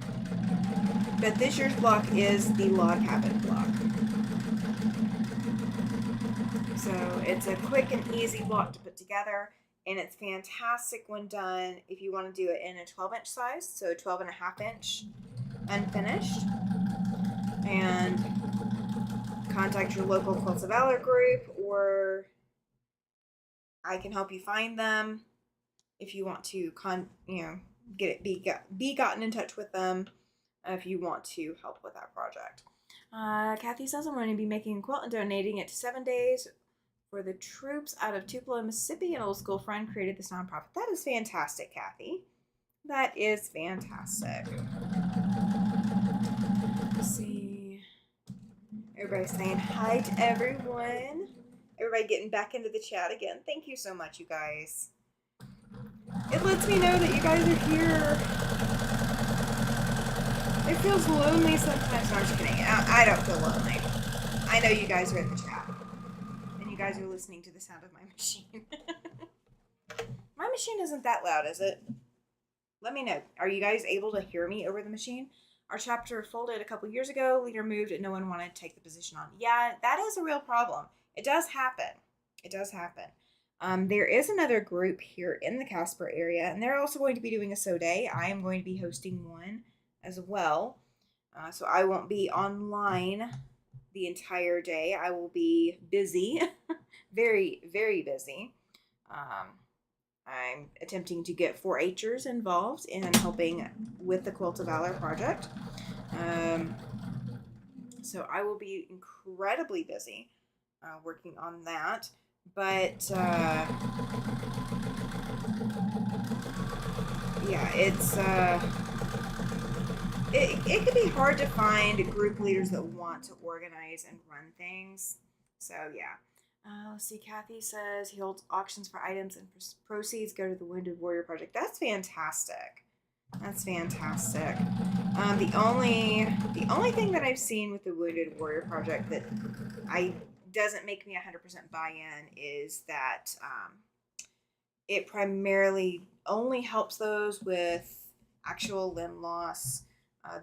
But this year's block is the log cabin block. So it's a quick and easy block to put together, and it's fantastic when done if you want to do it in a 12-inch size, so 12.5-inch unfinished. And contact your local Quilts of Valor group, or I can help you find them if you want to be gotten in touch with them if you want to help with that project. Kathy says I'm going to be making a quilt and donating it to 7 Days for the troops out of Tupelo, Mississippi. An old school friend created this nonprofit. That is fantastic, Kathy. That is fantastic. Let's see. Everybody's saying hi to everyone. Everybody getting back into the chat again. Thank you so much, you guys. It lets me know that you guys are here. It feels lonely sometimes. No, I'm just kidding. I don't feel lonely. I know you guys are in the chat. And you guys are listening to the sound of my machine. My machine isn't that loud, is it? Let me know. Are you guys able to hear me over the machine? Our chapter folded a couple years ago. Leader moved and no one wanted to take the position on. Yeah, that is a real problem. It does happen. It does happen. There is another group here in the Casper area, and they're also going to be doing a sew day. I am going to be hosting one as well. So I won't be online the entire day. I will be busy, very, very busy. I'm attempting to get 4-Hers involved in helping with the Quilt of Valor project. So I will be incredibly busy working on that. But yeah, it can be hard to find group leaders that want to organize and run things. So yeah. Let's see. Kathy says he holds auctions for items and proceeds go to the Wounded Warrior Project. That's fantastic. That's fantastic. The only thing that I've seen with the Wounded Warrior Project that doesn't make me 100% buy in is that it primarily only helps those with actual limb loss.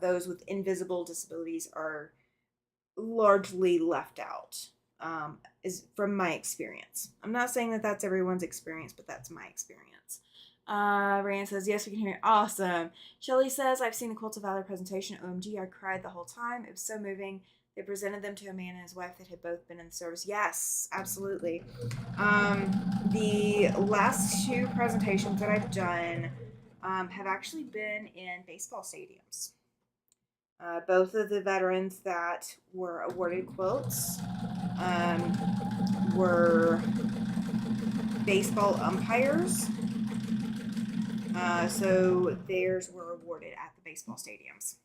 Those with invisible disabilities are largely left out. Is from my experience. I'm not saying that that's everyone's experience, but that's my experience. Rand says, yes, we can hear you. Awesome. Shelly says, I've seen the Quilts of Valor presentation. OMG, I cried the whole time. It was so moving. They presented them to a man and his wife that had both been in the service. Yes, absolutely. The last 2 presentations that I've done have actually been in baseball stadiums. Both of the veterans that were awarded quilts were baseball umpires. So theirs were awarded at the baseball stadiums.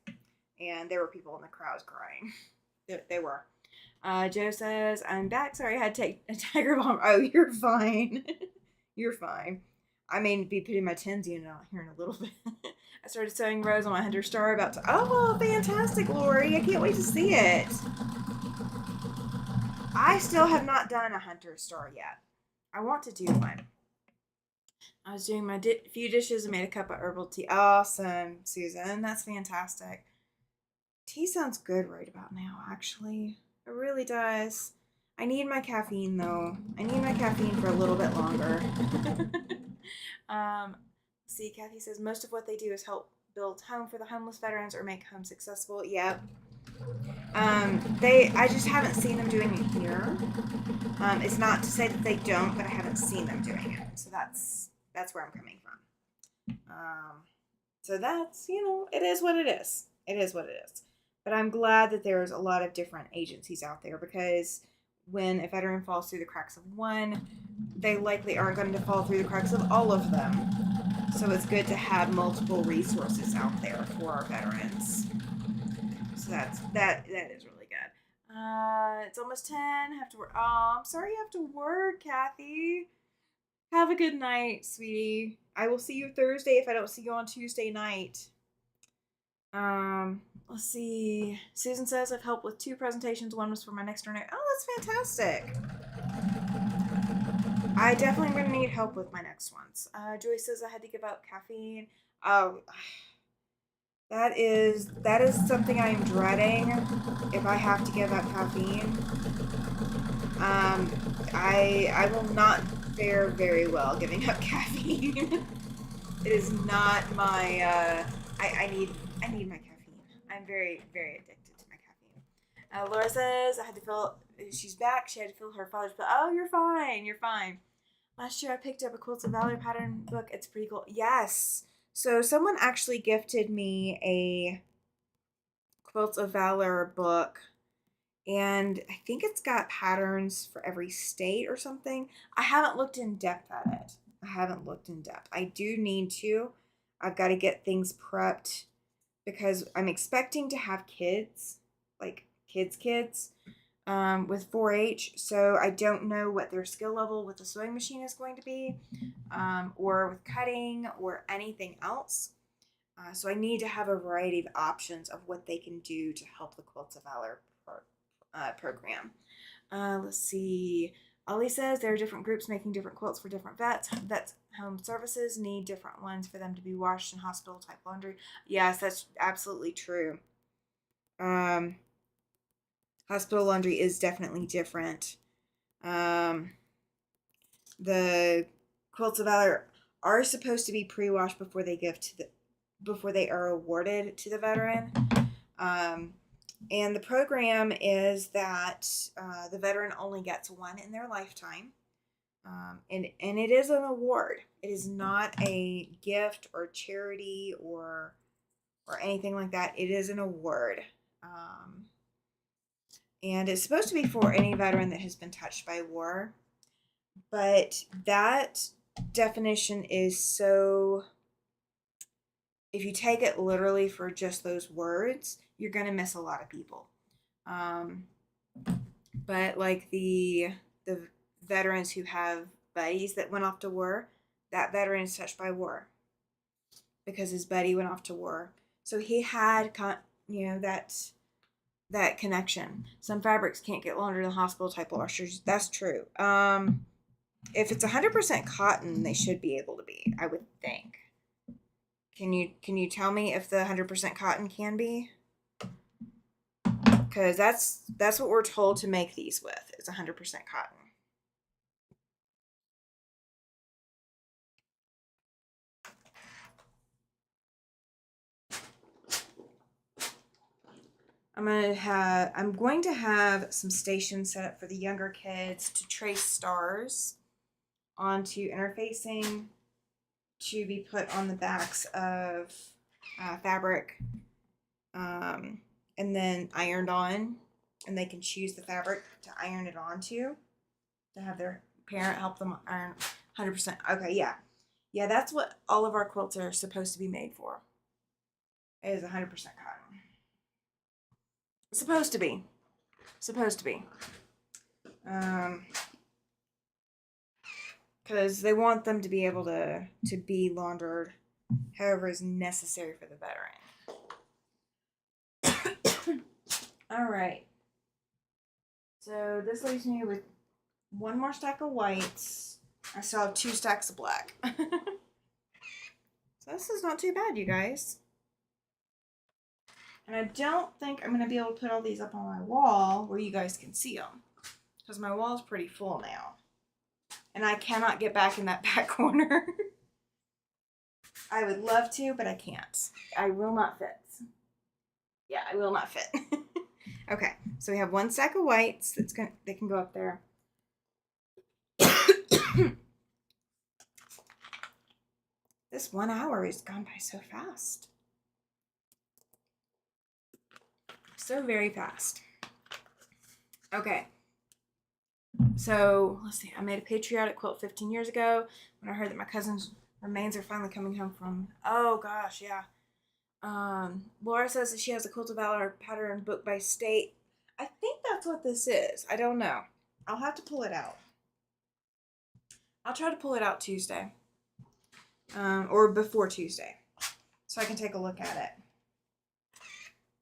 And there were people in the crowds crying. They were. Joe says, I'm back. Sorry, I had to take a tiger balm. Oh, you're fine. You're fine. I may be putting my TENS unit out here in a little bit. I started sewing rows on my Hunter Star about to... Oh, fantastic, Lori. I can't wait to see it. I still have not done a Hunter Star yet. I want to do one. I was doing my few dishes and made a cup of herbal tea. Awesome, Susan. That's fantastic. Tea sounds good right about now, actually. It really does. I need my caffeine, though. I need my caffeine for a little bit longer. See, Kathy says most of what they do is help build home for the homeless veterans or make homes accessible. Yep. I just haven't seen them doing it here. It's not to say that they don't, but I haven't seen them doing it. So that's where I'm coming from. So that's, it is what it is. It is what it is. But I'm glad that there's a lot of different agencies out there, because when a veteran falls through the cracks of one, they likely aren't going to fall through the cracks of all of them. So it's good to have multiple resources out there for our veterans. So that is really good. It's almost 10. Have to work. Oh, I'm sorry you have to work, Kathy. Have a good night, sweetie. I will see you Thursday if I don't see you on Tuesday night. Let's see. Susan says I've helped with 2 presentations. One was for my next door neighbor. Oh, that's fantastic. I definitely am gonna need help with my next ones. Joy says I had to give up caffeine. Oh, that is something I'm dreading. If I have to give up caffeine, um, I will not fare very well giving up caffeine. It is not my. I need my caffeine. I'm very very addicted to my caffeine. Laura says I had to fill. She's back. She had to fill her father's. But oh, you're fine. You're fine. Last year I picked up a Quilts of Valor pattern book. It's pretty cool. Yes. So someone actually gifted me a Quilts of Valor book, and I think it's got patterns for every state or something. I haven't looked in depth at it. I haven't looked in depth. I do need to. I've got to get things prepped because I'm expecting to have kids, like kids, with 4-H. So I don't know what their skill level with the sewing machine is going to be, or with cutting or anything else. So I need to have a variety of options of what they can do to help the Quilts of Valor program. Let's see. Ollie says there are different groups making different quilts for different vets. Vets home services need different ones for them to be washed in hospital type laundry. Yes, that's absolutely true. Hospital laundry is definitely different. The Quilts of Valor are supposed to be pre-washed before they are awarded to the veteran. And the program is that the veteran only gets one in their lifetime. And it is an award. It is not a gift or charity or anything like that. It is an award. And it's supposed to be for any veteran that has been touched by war. But that definition is so, if you take it literally for just those words, you're going to miss a lot of people. But like the veterans who have buddies that went off to war, that veteran is touched by war because his buddy went off to war. So he had, that connection. Some fabrics can't get laundered in hospital type washers. That's true. If it's 100% cotton, they should be able to be, I would think. Can you tell me if the 100% cotton can be? Because that's what we're told to make these with. It's 100% cotton. I'm going to have some stations set up for the younger kids to trace stars onto interfacing to be put on the backs of fabric, and then ironed on, and they can choose the fabric to iron it onto to have their parent help them iron 100%. Okay, yeah, that's what all of our quilts are supposed to be made for. It is 100% cotton. It's supposed to be. Because they want them to be able to be laundered however is necessary for the veteran. All right. So this leaves me with one more stack of whites. I still have 2 stacks of black. So this is not too bad, you guys. And I don't think I'm going to be able to put all these up on my wall where you guys can see them. Because my wall is pretty full now. And I cannot get back in that back corner. I would love to, but I can't. I will not fit. Yeah, I will not fit. Okay, so we have 1 stack of whites they can go up there. This 1 hour has gone by so fast. So very fast. Okay. So let's see. I made a patriotic quilt 15 years ago when I heard that my cousin's remains are finally coming home from. Oh gosh, yeah. Laura says that she has a Quilt of Valor pattern book by state. I think that's what this is. I don't know. I'll have to pull it out. I'll try to pull it out Tuesday. Or before Tuesday. So I can take a look at it.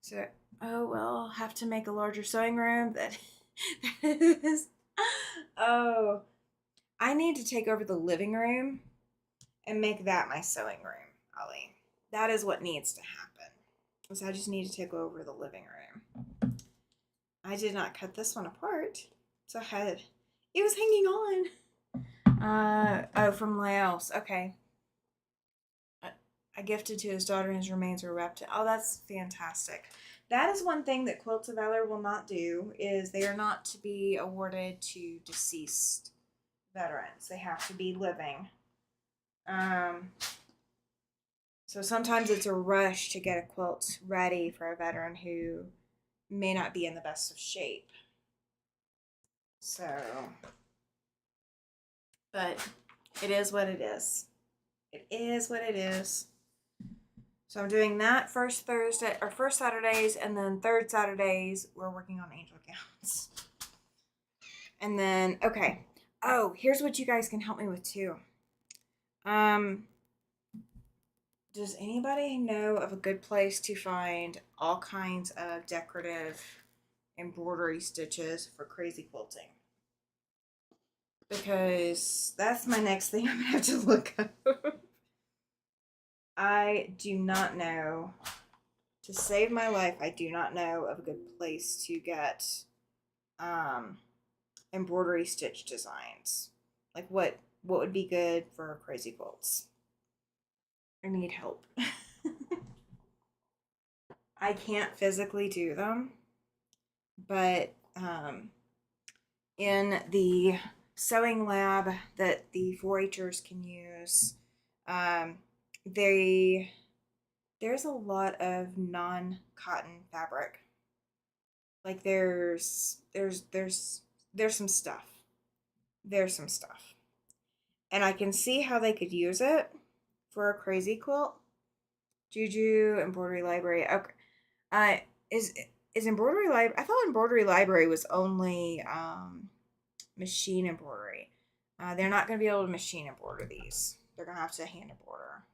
So, oh well, I'll have to make a larger sewing room that is. Oh. I need to take over the living room and make that my sewing room, Ollie. That is what needs to happen. So I just need to take over the living room. I did not cut this one apart. So it was hanging on. Oh, from Laos. Okay. I gifted to his daughter and his remains were wrapped. Oh, that's fantastic. That is one thing that Quilts of Valor will not do is they are not to be awarded to deceased veterans. They have to be living. So sometimes it's a rush to get a quilt ready for a veteran who may not be in the best of shape. So, but it is what it is. It is what it is. So I'm doing that first Saturdays, and then third Saturdays we're working on angel gowns. And then okay. Oh, here's what you guys can help me with too. Does anybody know of a good place to find all kinds of decorative embroidery stitches for crazy quilting? Because that's my next thing I'm gonna have to look up. I do not know. To save my life, I do not know of a good place to get embroidery stitch designs. Like what would be good for crazy quilts? I need help. I can't physically do them, but in the sewing lab that the 4-Hers can use, there's a lot of non-cotton fabric. Like there's some stuff. There's some stuff. And I can see how they could use it for a crazy quilt. Juju Embroidery Library. Okay. Is embroidery library? I thought embroidery library was only machine embroidery. They're not going to be able to machine embroider these. They're going to have to hand embroider.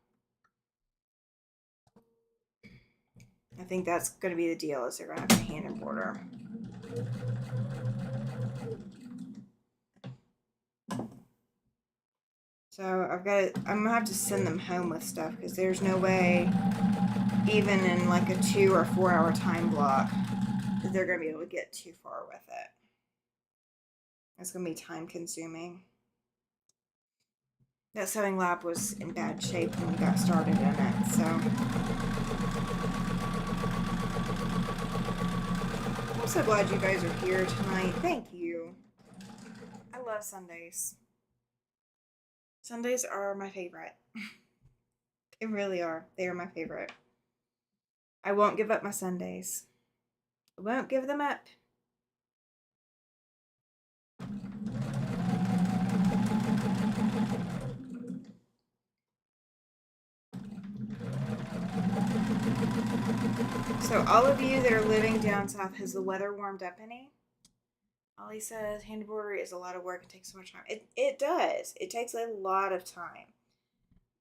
I think that's going to be the deal. Is they're going to have to hand embroider. So I'm gonna have to send them home with stuff because there's no way, even in like a 2 or 4 hour time block, that they're gonna be able to get too far with it. It's gonna be time consuming. That sewing lab was in bad shape when we got started in it, so. I'm so glad you guys are here tonight. Thank you. I love Sundays. Sundays are my favorite. They really are. They are my favorite. I won't give up my Sundays. I won't give them up. So all of you that are living down south, has the weather warmed up any? Ollie says hand embroidery is a lot of work. It takes so much time. It does. It takes a lot of time.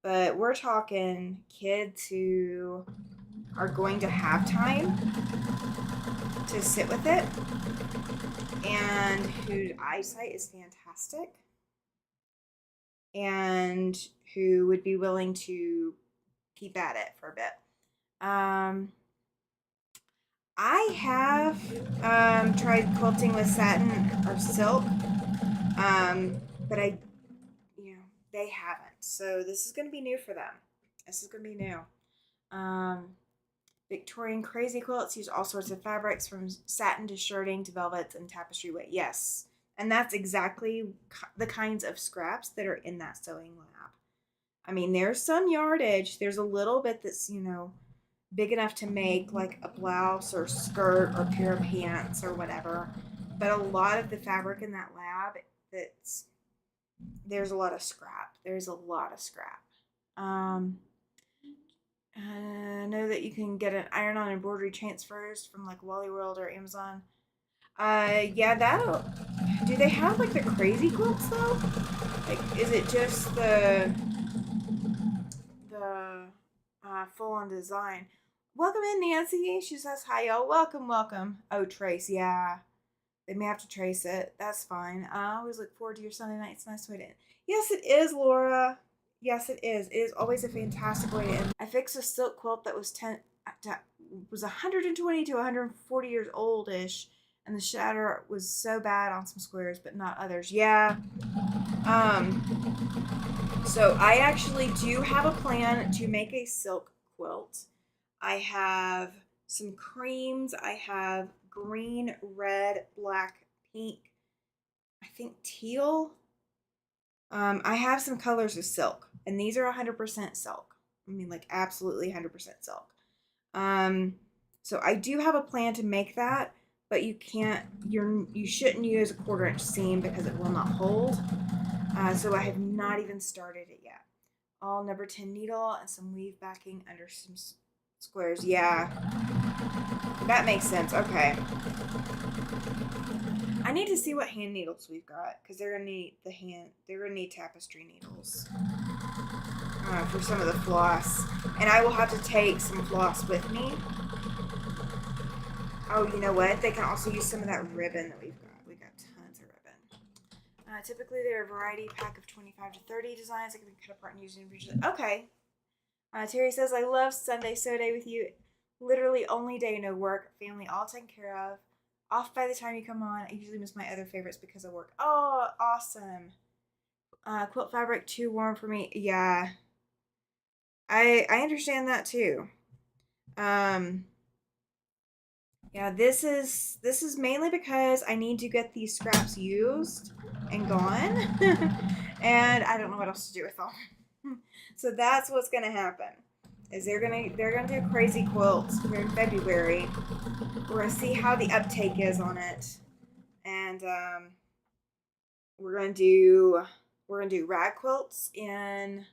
But we're talking kids who are going to have time to sit with it and whose eyesight is fantastic and who would be willing to keep at it for a bit. I have tried quilting with satin or silk, but they haven't. So this is going to be new for them. This is going to be new. Victorian crazy quilts use all sorts of fabrics from satin to shirting to velvets and tapestry weight. Yes, and that's exactly the kinds of scraps that are in that sewing lab. I mean, there's some yardage. There's a little bit that's, big enough to make like a blouse or skirt or pair of pants or whatever. But a lot of the fabric in that lab, there's a lot of scrap. There's a lot of scrap. I know that you can get an iron-on embroidery transfers from like Wally World or Amazon. Yeah, that'll. Do they have like the crazy quilts though? Like, is it just the full-on design? Welcome in, Nancy. She says hi, y'all. Welcome, welcome. Oh, Trace, yeah. They may have to trace it. That's fine. I always look forward to your Sunday night. It's a nice way to end. Yes, it is, Laura. Yes, it is. It is always a fantastic way to end. I fixed a silk quilt that was 120 to 140 years old-ish, and the shatter was so bad on some squares, but not others. Yeah. So I actually do have a plan to make a silk quilt. I have some creams. I have green, red, black, pink, I think teal. I have some colors of silk, and these are 100% silk. I mean, like absolutely 100% silk. So I do have a plan to make that, but you shouldn't use a 1/4 inch seam because it will not hold. So I have not even started it yet. All number 10 needle and some weave backing under some squares. Yeah, that makes sense. Okay. I need to see what hand needles we've got because they're gonna need tapestry needles for some of the floss, and I will have to take some floss with me. Oh, you know what? They can also use some of that ribbon that we've got. We got tons of ribbon. Typically, they're a variety pack of 25 to 30 designs that can be cut apart and used individually. Okay. Terry says, I love Sunday so day with you. Literally only day, no work, family all taken care of. Off by the time you come on. I usually miss my other favorites because of work. Oh, awesome. Quilt fabric too warm for me. Yeah. I understand that too. Yeah, this is mainly because I need to get these scraps used and gone. And I don't know what else to do with them. So that's what's gonna happen. Is they're gonna do crazy quilts here in February. We're gonna see how the uptake is on it. And we're gonna do rag quilts in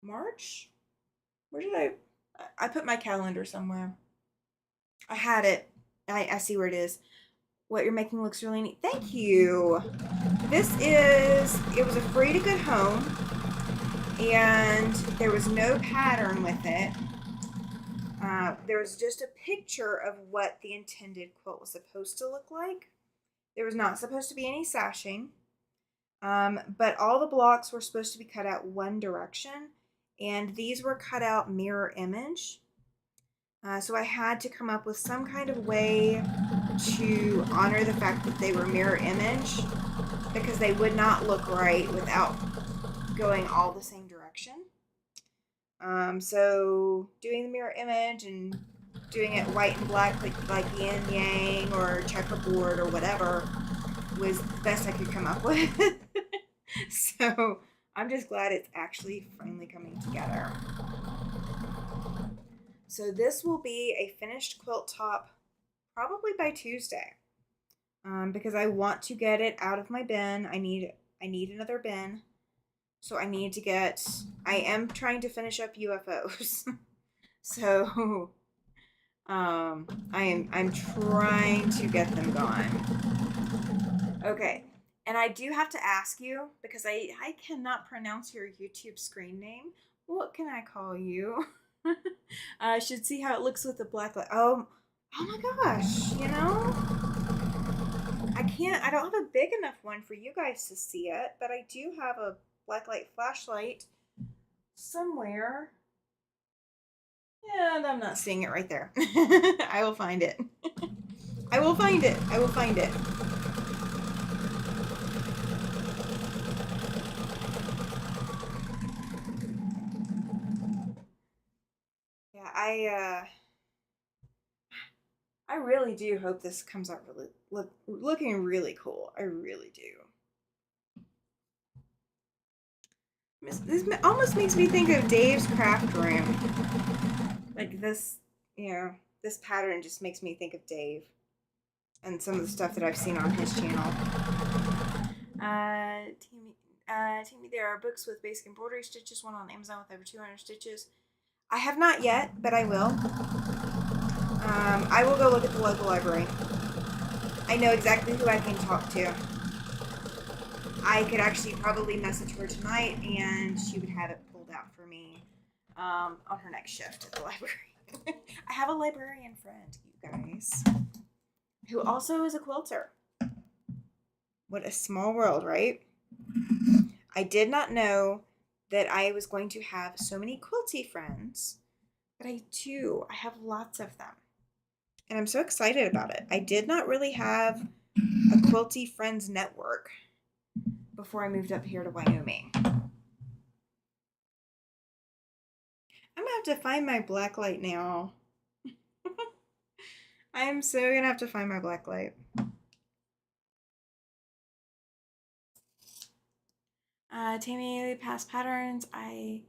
March. Where did I put my calendar somewhere? I had it. I see where it is. What you're making looks really neat. Thank you. It was a free to good home, and there was no pattern with it. There was just a picture of what the intended quilt was supposed to look like. There was not supposed to be any sashing, but all the blocks were supposed to be cut out one direction, and these were cut out mirror image. So I had to come up with some kind of way to honor the fact that they were mirror image, because they would not look right without going all the same direction. So doing the mirror image and doing it white and black like yin yang or checkerboard or whatever was the best I could come up with. So I'm just glad it's actually finally coming together. So this will be a finished quilt top probably by Tuesday, because I want to get it out of my bin. I need another bin, so I am trying to finish up UFOs. So I'm trying to get them gone. Okay, and I do have to ask you, because I cannot pronounce your YouTube screen name. What can I call you? I should see how it looks with the black light. Oh my gosh, I don't have a big enough one for you guys to see it, but I do have a blacklight flashlight somewhere. And I'm not seeing it right there. I will find it. I will find it. Yeah, I really do hope this comes out looking really cool. I really do. This almost makes me think of Dave's craft room. Like this, this pattern just makes me think of Dave and some of the stuff that I've seen on his channel. Tammy, there are books with basic embroidery stitches, one on Amazon with over 200 stitches. I have not yet, but I will. I will go look at the local library. I know exactly who I can talk to. I could actually probably message her tonight, and she would have it pulled out for me on her next shift at the library. I have a librarian friend, you guys. who also is a quilter. What a small world, right? I did not know that I was going to have so many quilty friends, but I do. I have lots of them. And I'm so excited about it. I did not really have a quilty friends network before I moved up here to Wyoming. I'm gonna have to find my black light now. I'm so gonna have to find my black light. Tammy, past patterns. I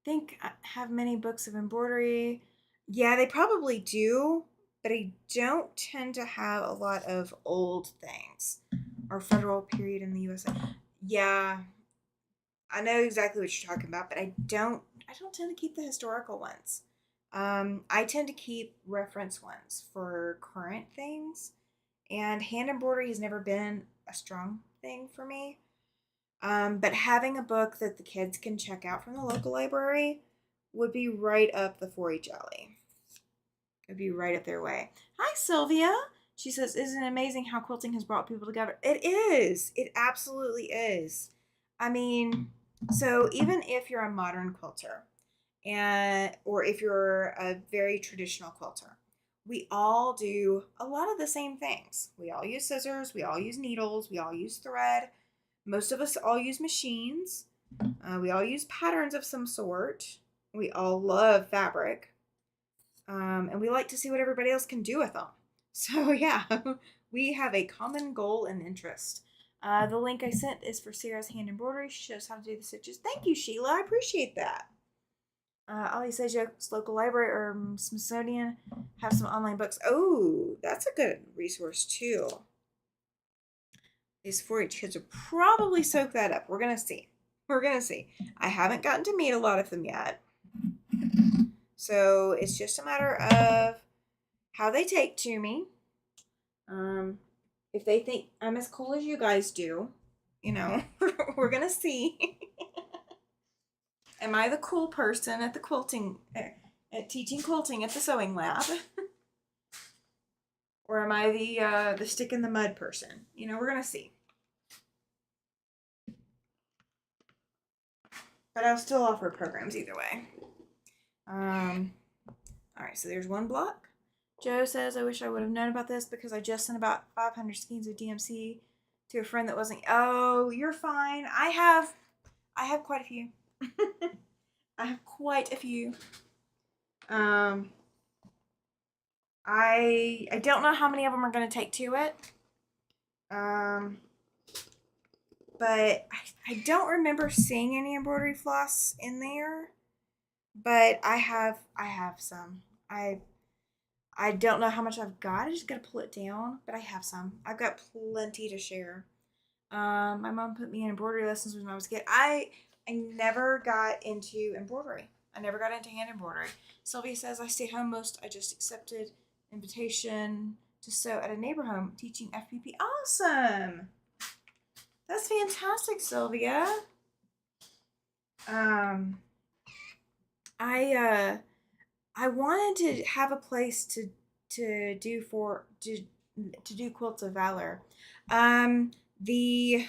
think I have many books of embroidery. Yeah, they probably do, but I don't tend to have a lot of old things or federal period in the USA. Yeah, I know exactly what you're talking about, but I don't tend to keep the historical ones. I tend to keep reference ones for current things, and hand embroidery has never been a strong thing for me. But having a book that the kids can check out from the local library would be right up the 4-H alley. It'd be right up their way. Hi, Sylvia. She says, "Isn't it amazing how quilting has brought people together?" It is. It absolutely is. I mean, so even if you're a modern quilter, or if you're a very traditional quilter, we all do a lot of the same things. We all use scissors. We all use needles. We all use thread. Most of us all use machines. We all use patterns of some sort. We all love fabric. And we like to see what everybody else can do with them. So, yeah, we have a common goal and interest. The link I sent is for Sarah's hand embroidery. She shows how to do the stitches. Thank you, Sheila. I appreciate that. Ollie says your local library or Smithsonian have some online books. Oh, that's a good resource, too. These 4-H kids will probably soak that up. We're going to see. We're going to see. I haven't gotten to meet a lot of them yet. So it's just a matter of how they take to me. If they think I'm as cool as you guys do, we're going to see. Am I the cool person at the quilting, at teaching quilting at the sewing lab? Or am I the stick in the mud person? We're going to see. But I'll still offer programs either way. All right, so there's one block. Joe says, "I wish I would have known about this because I just sent about 500 skeins of DMC to a friend that wasn't." Oh, you're fine. I have quite a few. I have quite a few. I don't know how many of them are going to take to it. But I don't remember seeing any embroidery floss in there. But I have some. I don't know how much I've got. I just gotta pull it down, but I have some. I've got plenty to share. My mom put me in embroidery lessons when I was a kid. I never got into embroidery. I never got into hand embroidery. Sylvia says, "I stay home most. I just accepted invitation to sew at a neighbor home teaching FPP." Awesome. That's fantastic, Sylvia. I wanted to have a place to do quilts of valor. The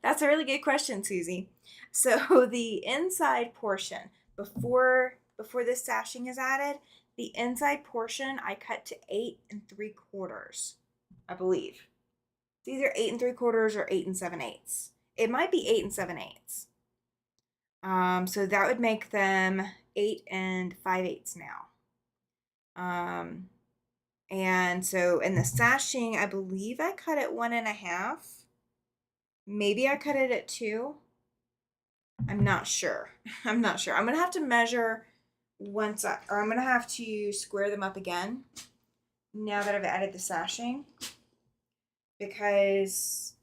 That's a really good question, Susie. So the inside portion before the sashing is added, the inside portion I cut to 8 3/4, I believe. It's either 8 3/4 or 8 7/8. It might be 8 7/8. So that would make them 8 5/8 now. And so in the sashing, I believe I cut it 1.5. Maybe I cut it at 2. I'm not sure. I'm gonna have to measure I'm gonna have to square them up again now that I've added the sashing, because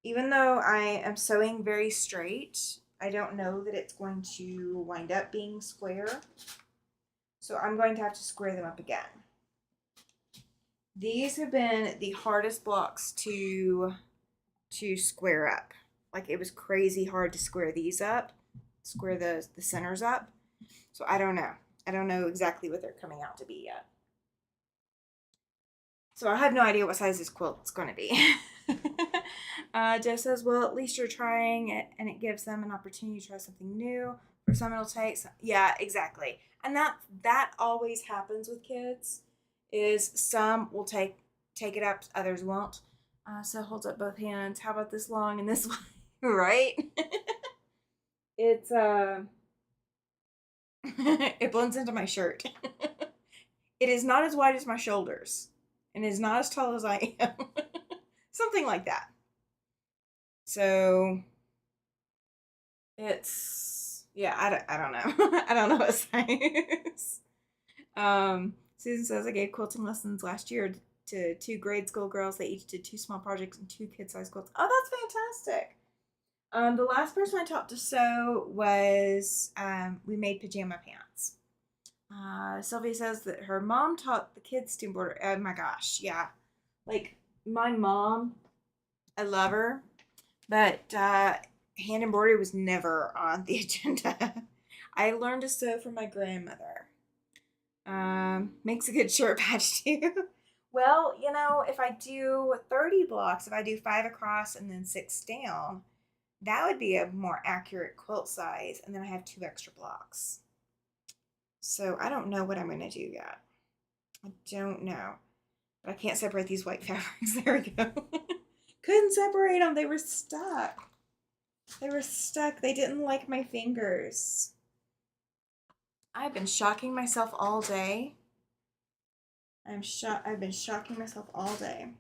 even though I am sewing very straight, I don't know that it's going to wind up being square. So I'm going to have to square them up again. These have been the hardest blocks to square up. Like, it was crazy hard to square these up, square the centers up. So I don't know. I don't know exactly what they're coming out to be yet. So I have no idea what size this quilt's going to be. Joe says, well, at least you're trying it, and it gives them an opportunity to try something new. For some, it'll take some, yeah, exactly. And that always happens with kids, is some will take it up, others won't. So holds up both hands. How about this long and this long? Right? It's it blends into my shirt. It is not as wide as my shoulders, and is not as tall as I am. Something like that. So it's, yeah, I don't know. I don't know what size. Susan says, I gave quilting lessons last year to 2 grade school girls. They each did 2 small projects and 2 kid-sized quilts. Oh, that's fantastic. The last person I taught to sew was, we made pajama pants. Sylvia says that her mom taught the kids to embroider. Oh my gosh, yeah. Like, my mom, I love her, but hand embroidery was never on the agenda. I learned to sew from my grandmother. Makes a good shirt patch too. Well, you know, if I do 30 blocks, if I do 5 across and then 6 down, that would be a more accurate quilt size, and then I have 2 extra blocks. So I don't know what I'm going to do yet. I don't know. But I can't separate these white fabrics. There we go. Couldn't separate them. They were stuck. They were stuck. They didn't like my fingers. I've been shocking myself all day. I've been shocking myself all day.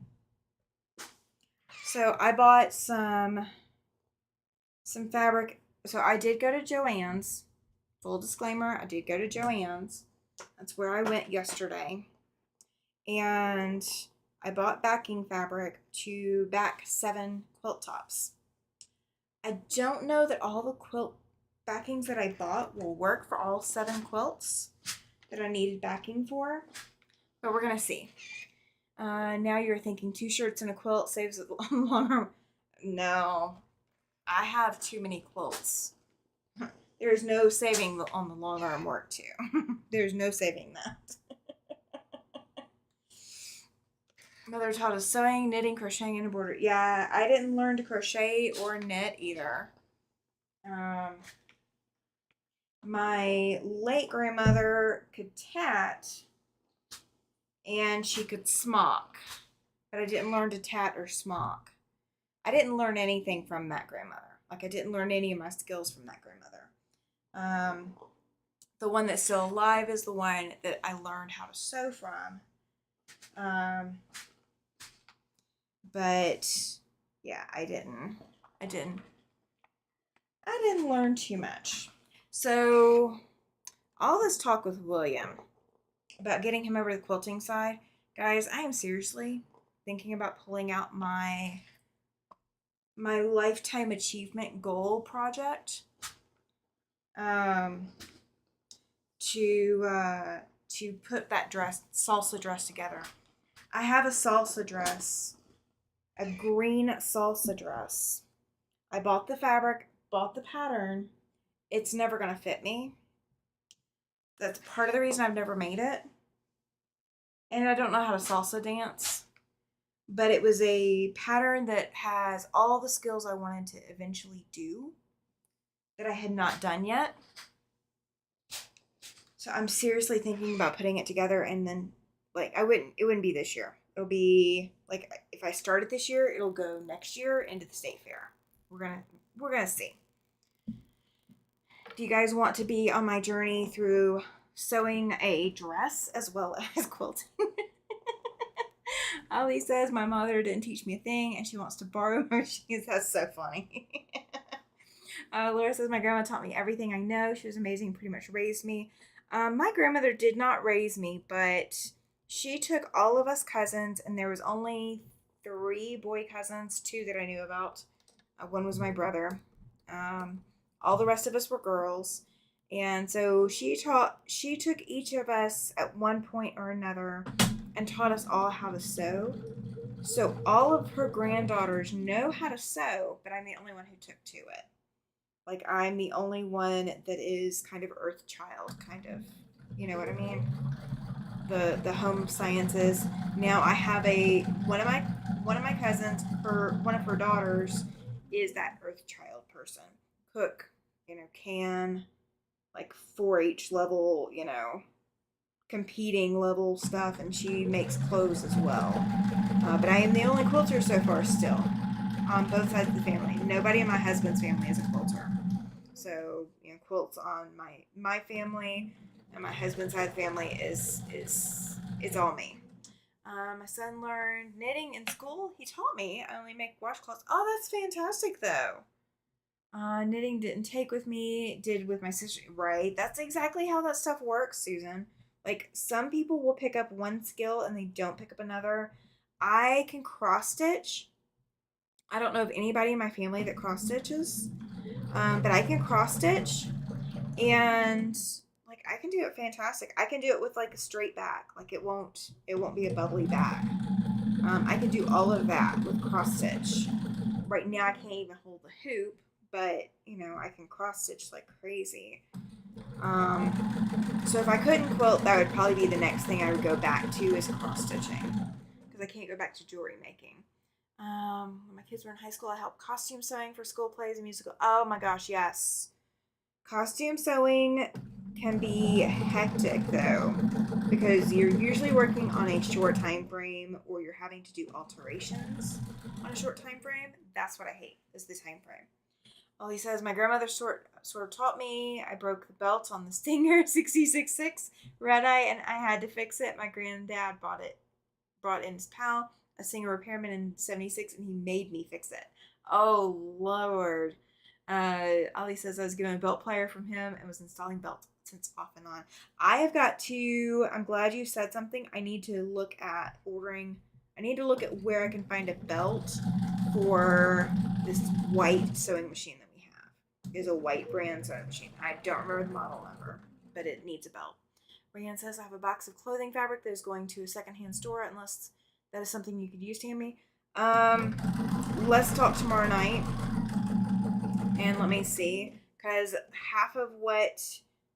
So I bought some fabric. So I did go to Joann's. Full disclaimer, I did go to Joann's. That's where I went yesterday. And I bought backing fabric to back 7 quilt tops. I don't know that all the quilt backings that I bought will work for all 7 quilts that I needed backing for, but we're going to see. Now you're thinking 2 shirts and a quilt saves it longer. No, I have too many quilts. There's no saving on the long arm work too. There's no saving that. Mother taught us sewing, knitting, crocheting, and embroidery. Yeah, I didn't learn to crochet or knit either. My late grandmother could tat, and she could smock, but I didn't learn to tat or smock. I didn't learn anything from that grandmother. Like, I didn't learn any of my skills from that grandmother. The one that's still alive is the one that I learned how to sew from. But yeah, I didn't learn too much. So all this talk with William about getting him over to the quilting side, guys, I am seriously thinking about pulling out my lifetime achievement goal project to put that salsa dress together. I have a salsa dress, a green salsa dress. I bought the fabric, bought the pattern. It's never going to fit me. That's part of the reason I've never made it. And I don't know how to salsa dance. But it was a pattern that has all the skills I wanted to eventually do that I had not done yet. So I'm seriously thinking about putting it together, and then, like, it wouldn't be this year. It'll be, like, if I start it this year, it'll go next year into the state fair. We're gonna see. Do you guys want to be on my journey through sewing a dress as well as quilting? Ali says my mother didn't teach me a thing, and she wants to borrow her shoes. That's so funny. Laura says my grandma taught me everything I know. She was amazing and pretty much raised me. My grandmother did not raise me, but she took all of us cousins, and there was only 3 boy cousins, 2 that I knew about. One was my brother. All the rest of us were girls. And so she took each of us at one point or another and taught us all how to sew. So all of her granddaughters know how to sew, but I'm the only one who took to it. Like, I'm the only one that is kind of earth child, kind of. You know what I mean? the home sciences. Now I have one of my cousins, her one of her daughters is that earth child person. Cook, can like 4-H level, competing level stuff, and she makes clothes as well. But I am the only quilter so far still on both sides of the family. Nobody in my husband's family is a quilter. So, quilts on my family, and my husband's side of the family is all me. My son learned knitting in school. He taught me. I only make washcloths. Oh, that's fantastic, though. Knitting didn't take with me, did with my sister. Right. That's exactly how that stuff works, Susan. Like, some people will pick up one skill and they don't pick up another. I can cross stitch. I don't know of anybody in my family that cross stitches, but I can cross stitch, and like I can do it fantastic. I can do it with like a straight back, like it won't be a bubbly back. I can do all of that with cross stitch. Right now, I can't even hold the hoop, but I can cross stitch like crazy. So if I couldn't quilt, that would probably be the next thing I would go back to is cross stitching, because I can't go back to jewelry making. When my kids were in high school, I helped costume sewing for school plays and musical. Oh my gosh, yes. Costume sewing can be hectic though, because you're usually working on a short time frame, or you're having to do alterations on a short time frame. That's what I hate, is the time frame. Ollie says, my grandmother sort of taught me. I broke the belt on the Stinger 66.6 red eye, and I had to fix it. My granddad brought in his pal, a Singer repairman in 76, and he made me fix it. Oh, Lord. Ali says I was given a belt plier from him and was installing belts since off and on. I have got to, I'm glad you said something. I need to look at where I can find a belt for this white sewing machine that we have. It is a white brand sewing machine. I don't remember the model number, but it needs a belt. Rayanne says, I have a box of clothing fabric that is going to a secondhand store, unless that is something you could use to hand me. Let's talk tomorrow night. And let me see. Because half of what,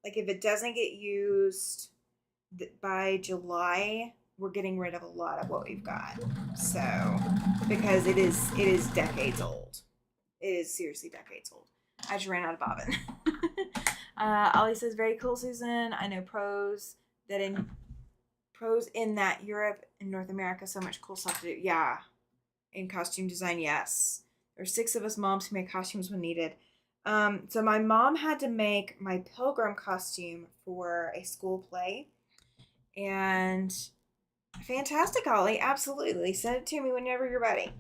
like if it doesn't get used by July, we're getting rid of a lot of what we've got. So, because it is decades old. It is seriously decades old. I just ran out of bobbin. Ollie says, very cool, Susan. I know pros in that Europe and North America, so much cool stuff to do. Yeah. In costume design, yes. There's 6 of us moms who make costumes when needed. So my mom had to make my pilgrim costume for a school play. And fantastic, Ollie. Absolutely. Send it to me whenever you're ready.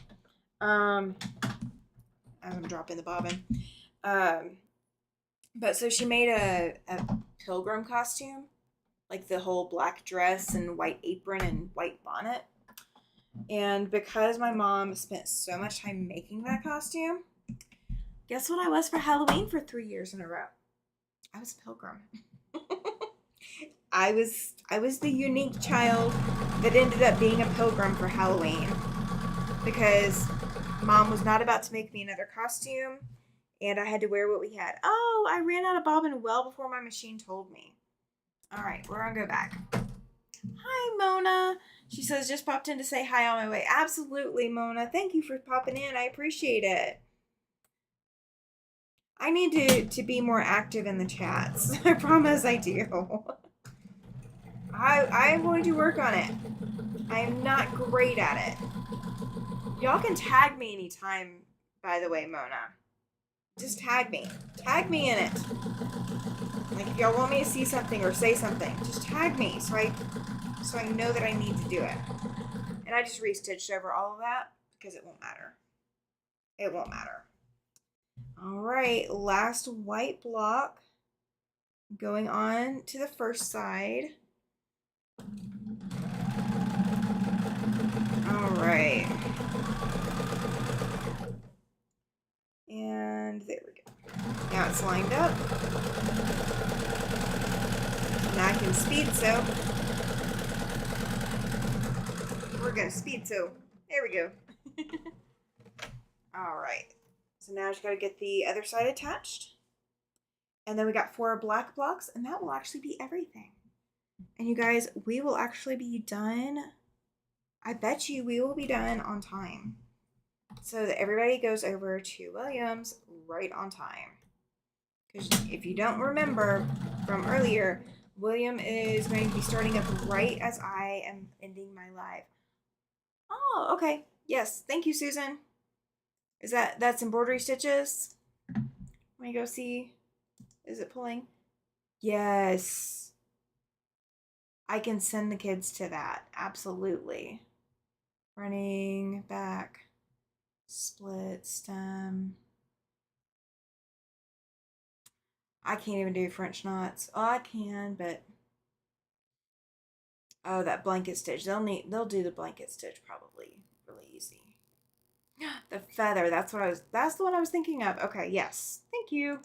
I'm dropping the bobbin. But so she made a pilgrim costume, like the whole black dress and white apron and white bonnet. And because my mom spent so much time making that costume, guess what I was for Halloween for 3 years in a row? I was a pilgrim. I was the unique child that ended up being a pilgrim for Halloween, because Mom was not about to make me another costume, and I had to wear what we had. Oh, I ran out of bobbin well before my machine told me. All right, we're gonna go back. Hi, Mona. She says, just popped in to say hi on my way. Absolutely, Mona. Thank you for popping in. I appreciate it. I need to be more active in the chats. I promise I do. I'm going to work on it. I am not great at it. Y'all can tag me anytime, by the way, Mona. Just tag me. Tag me in it. Like, if y'all want me to see something or say something, just tag me so I know that I need to do it. And I just restitched over all of that because it won't matter. It won't matter. All right, last white block going on to the first side. All right. And there we go. Now it's lined up. Now I can speed sew. We're going to speed sew. There we go. All right. So now I just got to get the other side attached. And then we got 4 black blocks, and that will actually be everything. And you guys, we will actually be done. I bet you we will be done on time. So that everybody goes over to Williams right on time. Because if you don't remember from earlier, William is going to be starting up right as I am ending my live. Oh, okay. Yes. Thank you, Susan. That's embroidery stitches? Let me go see. Is it pulling? Yes. I can send the kids to that. Absolutely. Running back, split stem. I can't even do French knots. Oh, I can, but oh, that blanket stitch. They'll do the blanket stitch probably really easy. The feather, that's the one I was thinking of. Okay, yes. Thank you.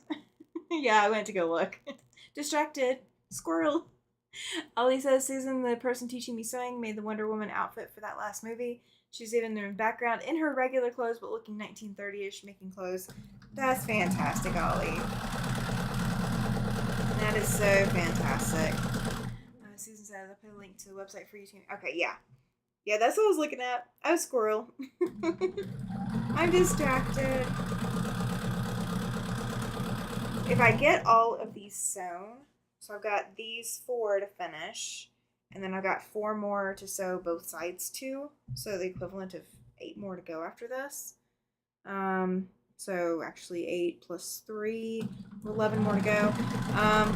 Yeah, I went to go look. Distracted. Squirrel. Ollie says Susan, the person teaching me sewing, made the Wonder Woman outfit for that last movie. She's even in the background in her regular clothes, but looking 1930-ish, making clothes. That's fantastic, Ollie. That is so fantastic. Susan says I put a link to the website for you too. Okay, yeah. Yeah, that's what I was looking at. I was squirrel. I'm distracted. If I get all of these sewn, so I've got these 4 to finish, and then I've got 4 more to sew both sides to, so the equivalent of 8 more to go after this. So actually 8 plus 3, 11 more to go.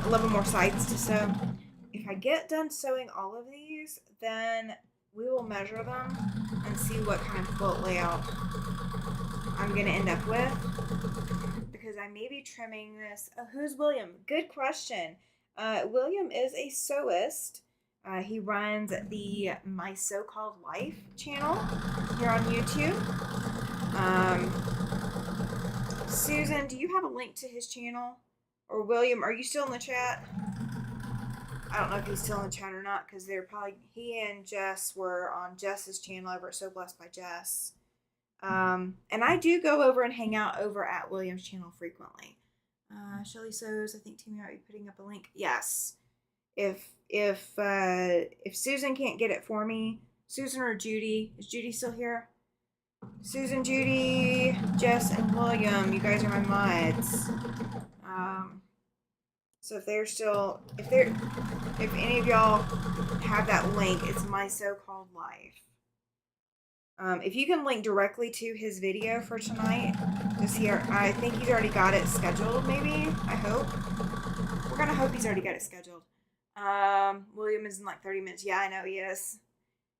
11 more sides to sew. If I get done sewing all of these, then we will measure them and see what kind of quilt layout I'm going to end up with, because I may be trimming this. Who's William? Good question. William is a sewist. He runs the My So-Called Life channel here on YouTube. Susan, do you have a link to his channel? Or William, are you still in the chat? I don't know if he's still in the chat or not, because they're probably, he and Jess were on Jess's channel over at So Blessed by Jess. And I do go over and hang out over at William's channel frequently. Shelly Sews, I think Timmy might be putting up a link. Yes. If Susan can't get it for me, Susan or Judy, is Judy still here? Susan, Judy, Jess, and William, you guys are my mods. So if any of y'all have that link, it's My So-Called Life. If you can link directly to his video for tonight, just here, I think he's already got it scheduled, maybe. I hope. We're gonna hope he's already got it scheduled. William is in like 30 minutes. Yeah, I know he is.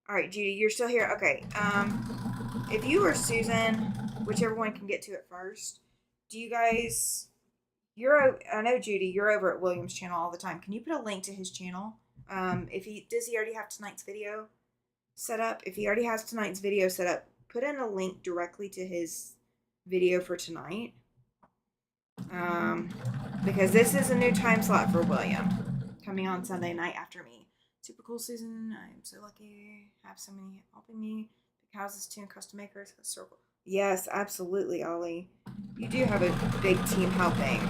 Alright, Judy, you're still here? Okay. If you or Susan, whichever one can get to it first, do you guys, I know Judy, you're over at William's channel all the time. Can you put a link to his channel? Does he already have tonight's video set up? If he already has tonight's video set up, put in a link directly to his video for tonight. Because this is a new time slot for William, coming on Sunday night after me. Super cool, Susan. I am so lucky. Have so many helping me. Big houses too, and custom makers. Circle. Yes, absolutely, Ollie. You do have a big team helping.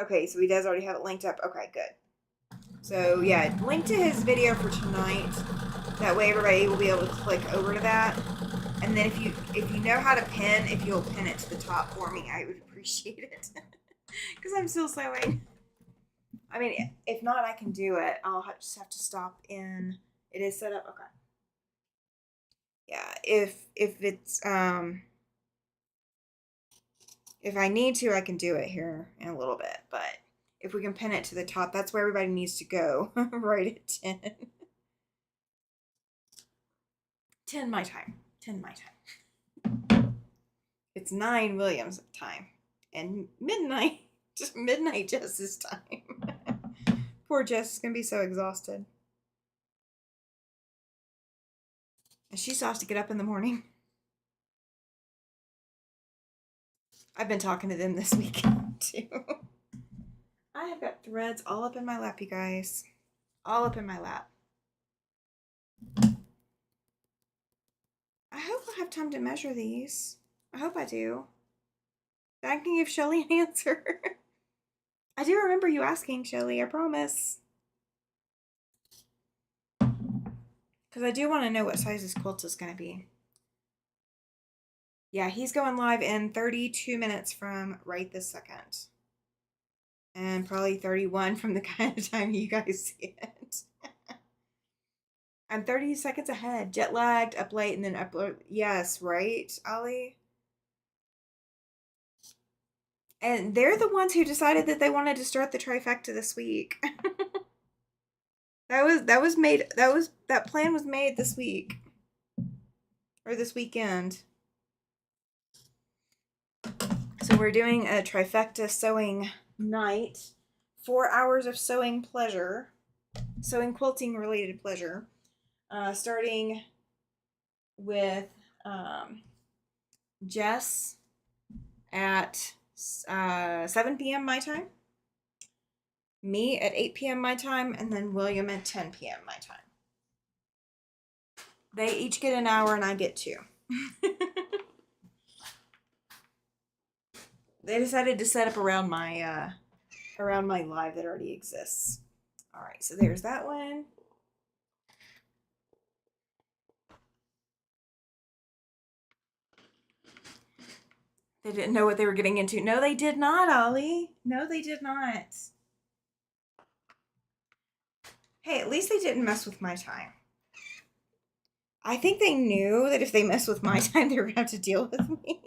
Okay, so he does already have it linked up. Okay, good. So yeah, link to his video for tonight. That way everybody will be able to click over to that. And then if you know how to pin, if you'll pin it to the top for me, I would appreciate it. Because I'm still sewing. I mean, if not, I can do it. I'll just have to stop in. It is set up. Okay. Yeah, if it's if I need to, I can do it here in a little bit. But if we can pin it to the top, that's where everybody needs to go. Right at 10. 10 my time. 10 my time. It's 9 Williams time. And midnight. Just midnight Jess's time. Poor Jess is going to be so exhausted. And she still has to get up in the morning. I've been talking to them this weekend too. I have got threads all up in my lap, you guys. All up in my lap. I hope I'll have time to measure these. I hope I do. I can give Shelly an answer. I do remember you asking, Shelly, I promise. Because I do want to know what size his quilt is going to be. Yeah, he's going live in 32 minutes from right this second. And probably 31 from the kind of time you guys see it. I'm 30 seconds ahead. Jet lagged, up late, and then upload. Yes, right, Ollie? And they're the ones who decided that they wanted to start the trifecta this week. that plan was made this week. Or this weekend. So we're doing a trifecta sewing night. 4 hours of sewing pleasure. Sewing quilting related pleasure. Starting with Jess at 7 p.m. my time, me at 8 p.m. my time, and then William at 10 p.m. my time. They each get an hour and I get 2. They decided to set up around my live that already exists. All right, so there's that one. They didn't know what they were getting into. No, they did not, Ollie. No, they did not. Hey, at least they didn't mess with my time. I think they knew that if they messed with my time, they were going to have to deal with me.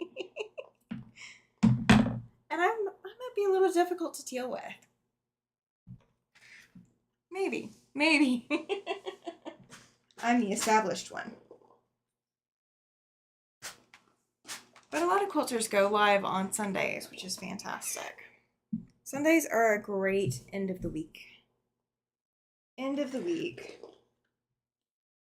And I might be a little difficult to deal with. Maybe. I'm the established one. But a lot of quilters go live on Sundays, which is fantastic. Sundays are a great end of the week.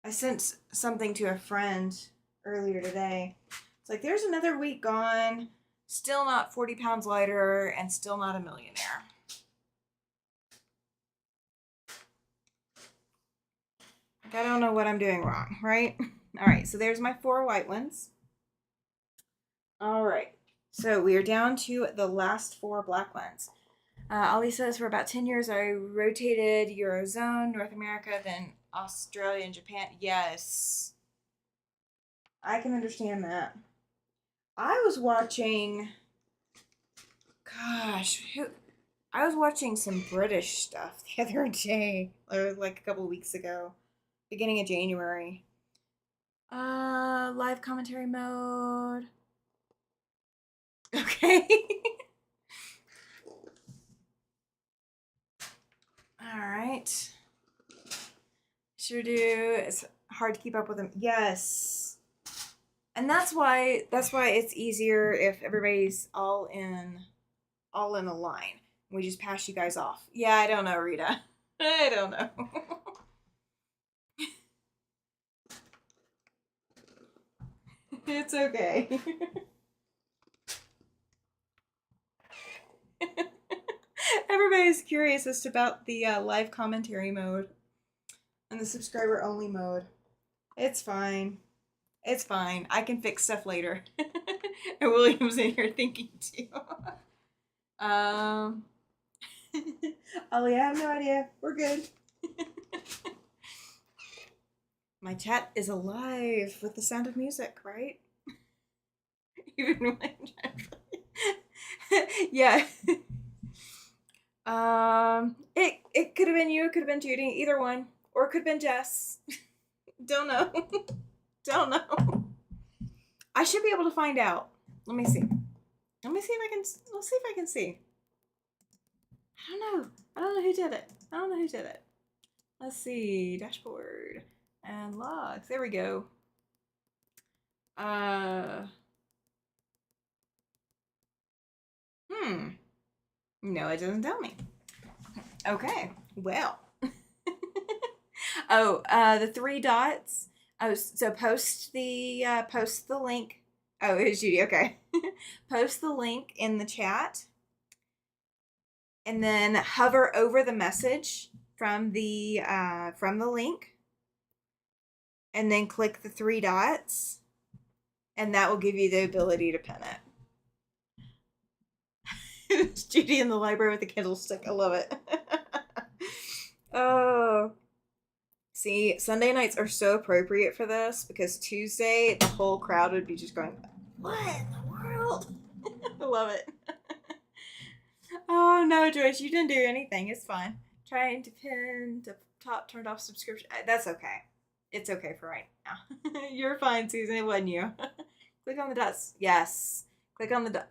I sent something to a friend earlier today. It's like, there's another week gone, still not 40 pounds lighter, and still not a millionaire. Like, I don't know what I'm doing wrong, right? All right, so there's my 4 white ones. All right, so we are down to the last 4 black ones. Ollie says for about 10 years I rotated Eurozone, North America, then Australia and Japan. Yes. I can understand that. I was watching, I was watching some British stuff the other day, or like a couple weeks ago, beginning of January. Live commentary mode. Okay. All right. Sure do. It's hard to keep up with them. Yes. And that's why it's easier if everybody's all in a line. We just pass you guys off. Yeah, I don't know, Rita. I don't know. It's okay. Everybody's curious as to about the live commentary mode and the subscriber only mode. It's fine. It's fine. I can fix stuff later. And William's in here thinking too. Ollie, I have no idea. We're good. My chat is alive with the sound of music, right? Even when yeah. It could have been you, it could have been Judy, either one. Or it could have been Jess. Don't know. Don't know. I should be able to find out. Let me see. Let's see if I can see. I don't know who did it. Let's see. Dashboard. And logs. There we go. No, it doesn't tell me. Okay. Well. The 3 dots. Oh, so post the link. Oh, it's Judy. Okay. Post the link in the chat. And then hover over the message from the link. And then click the 3 dots. And that will give you the ability to pin it. It's Judy in the library with the candlestick. I love it. Oh. See, Sunday nights are so appropriate for this because Tuesday, the whole crowd would be just going, what in the world? I love it. Oh, no, Joyce, you didn't do anything. It's fine. Trying to pin to top turned off subscription. That's okay. It's okay for right now. You're fine, Susan. It wasn't you. Click on the dots. Yes. Click on the dot.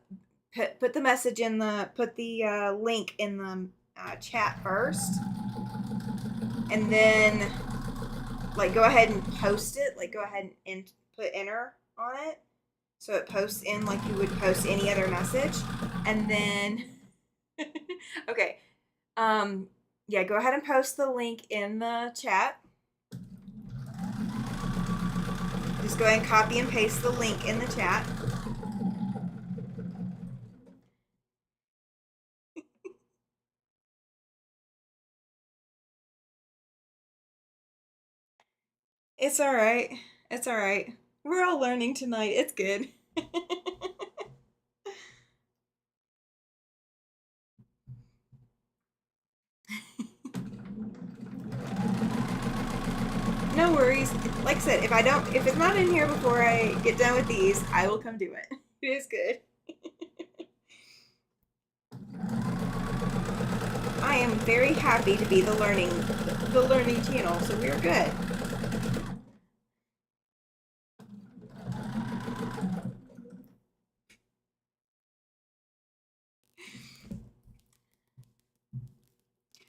Put the message in the, put the link in the chat first. And then, like, go ahead and post it. Like, go ahead and put enter on it. So it posts in like you would post any other message. And then, okay. Yeah, go ahead and post the link in the chat. Just go ahead and copy and paste the link in the chat. It's all right. It's all right. We're all learning tonight. It's good. No worries. Like I said, if it's not in here before I get done with these, I will come do it. It is good. I am very happy to be the learning channel, so we're good.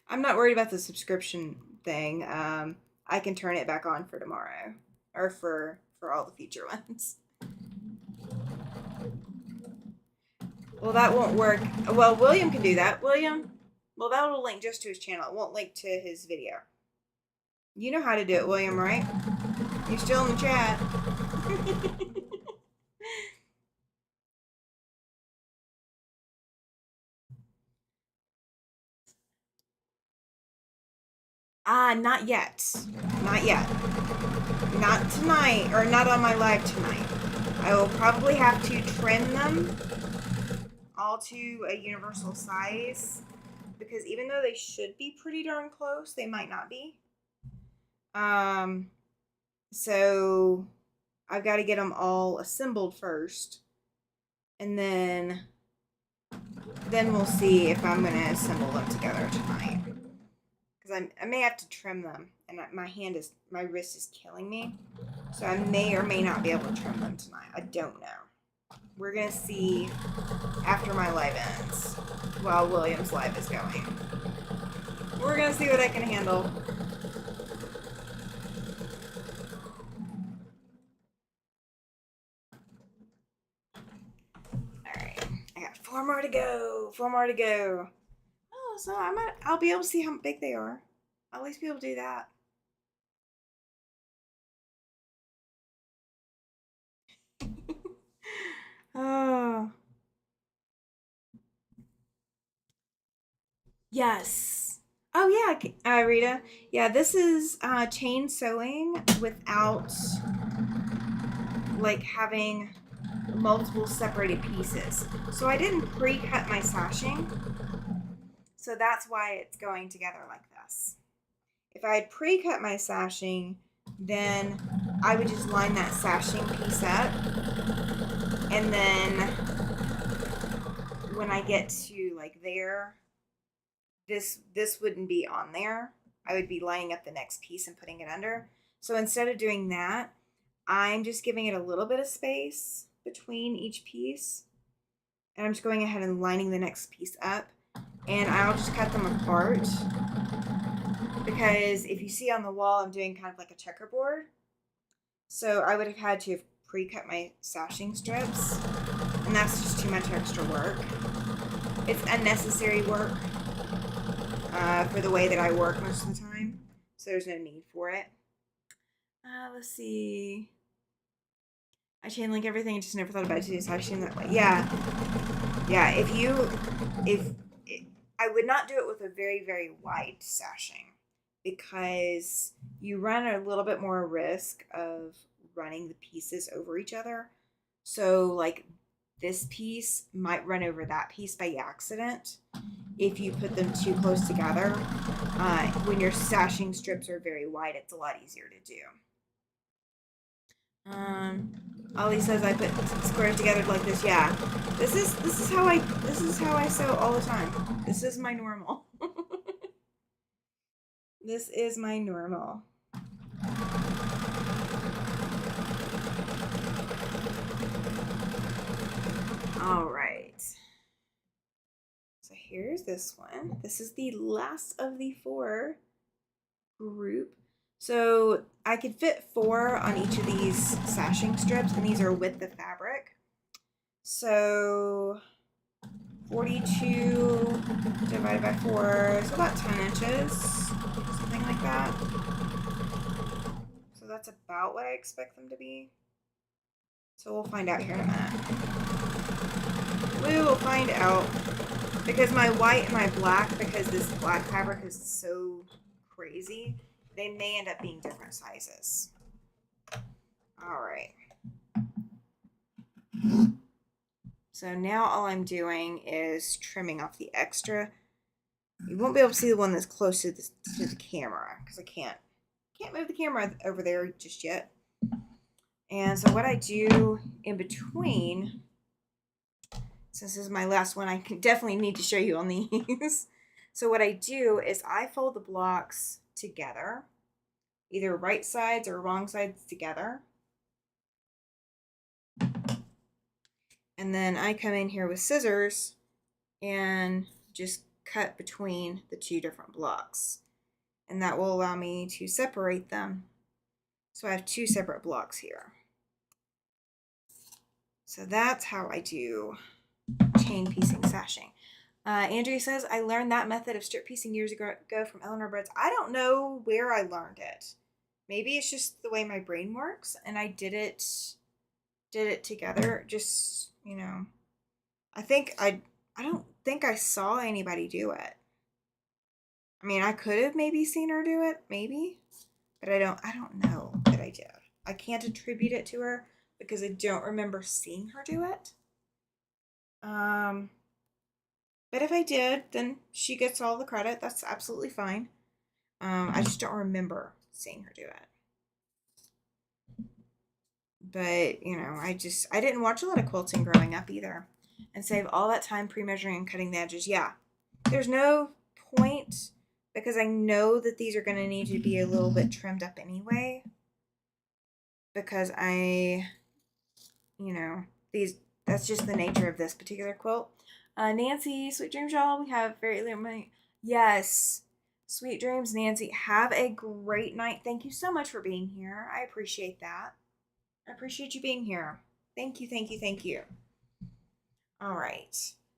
I'm not worried about the subscription thing. I can turn it back on for tomorrow, or for all the future ones. Well, that won't work. Well, William can do that. William, well, that will link just to his channel. It won't link to his video. You know how to do it, William, right? You're still in the chat. Not yet. Not yet. Not tonight, or not on my live tonight. I will probably have to trim them all to a universal size because even though they should be pretty darn close, they might not be. So I've got to get them all assembled first, and then we'll see if I'm gonna assemble them together tonight. Because I may have to trim them, and my wrist is killing me, so I may or may not be able to trim them tonight. I don't know. We're gonna see after my live ends, while William's live is going. We're gonna see what I can handle. Alright, I got 4 more to go. 4 more to go. Oh, so I'll be able to see how big they are. I'll at least be able to do that. Oh. Yes. Oh yeah, Rita. Yeah, this is chain sewing without like having multiple separated pieces. So I didn't pre-cut my sashing. So that's why it's going together like this. If I had pre-cut my sashing, then I would just line that sashing piece up. And then when I get to like there, this wouldn't be on there. I would be lining up the next piece and putting it under. So instead of doing that, I'm just giving it a little bit of space between each piece. And I'm just going ahead and lining the next piece up. And I'll just cut them apart. Because if you see on the wall, I'm doing kind of like a checkerboard. So I would have had to have pre-cut my sashing strips. And that's just too much extra work. It's unnecessary work for the way that I work most of the time. So there's no need for it. Let's see. I chain link everything. I just never thought about it. So I chain that way. Yeah. Yeah. I would not do it with a very, very wide sashing because you run a little bit more risk of running the pieces over each other. So like this piece might run over that piece by accident if you put them too close together. When your sashing strips are very wide, it's a lot easier to do. Ollie says I put squares together like this. Yeah, this is how I sew all the time. This is my normal. This is my normal. All right. So here's this one. This is the last of the 4 group. So I could fit 4 on each of these sashing strips, and these are with the fabric. So 42 divided by 4 is about 10 inches, something like that. So that's about what I expect them to be. So we'll find out here in a minute. We will find out, because my white and my black, because this black fabric is so crazy, they may end up being different sizes. All right. So now all I'm doing is trimming off the extra. You won't be able to see the one that's close to the camera because I can't move the camera over there just yet. And so what I do in between, since this is my last one, I can definitely need to show you on these. So what I do is I fold the blocks together, either right sides or wrong sides together. And then I come in here with scissors and just cut between the 2 different blocks. And that will allow me to separate them. So I have 2 separate blocks here. So that's how I do chain piecing sashing. Andrea says, I learned that method of strip piecing years ago from Eleanor Breads. I don't know where I learned it. Maybe it's just the way my brain works, and I did it together. Just, you know, I don't think I saw anybody do it. I mean, I could have maybe seen her do it, maybe, but I don't know that I did. I can't attribute it to her because I don't remember seeing her do it. But if I did, then she gets all the credit. That's absolutely fine. I just don't remember seeing her do it. But, you know, I didn't watch a lot of quilting growing up either. And save all that time pre-measuring and cutting the edges. Yeah, there's no point because I know that these are going to need to be a little bit trimmed up anyway. Because that's just the nature of this particular quilt. Nancy, sweet dreams, y'all. We have very little money. Yes, sweet dreams, Nancy. Have a great night. Thank you so much for being here. I appreciate that. I appreciate you being here. Thank you, thank you, thank you. All right.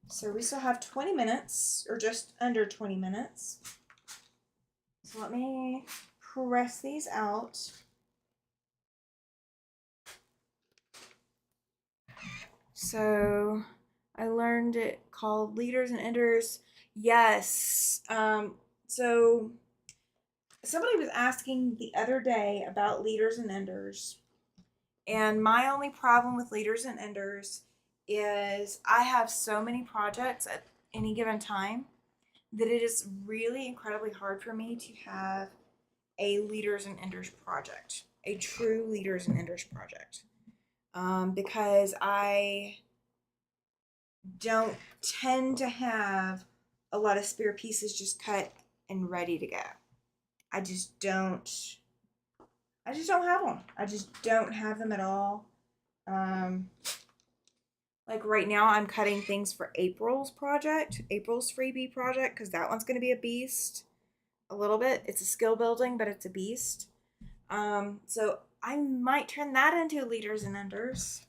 So we still have 20 minutes, or just under 20 minutes. So let me press these out. So I learned it called leaders and enders. Yes. So somebody was asking the other day about leaders and enders. And my only problem with leaders and enders is I have so many projects at any given time that it is really incredibly hard for me to have a leaders and enders project, a true leaders and enders project. Because I don't tend to have a lot of spare pieces just cut and ready to go. I just don't have them. I just don't have them at all. Like right now I'm cutting things for April's freebie project, because that one's going to be a beast a little bit. It's a skill building, but it's a beast. So I might turn that into leaders and enders.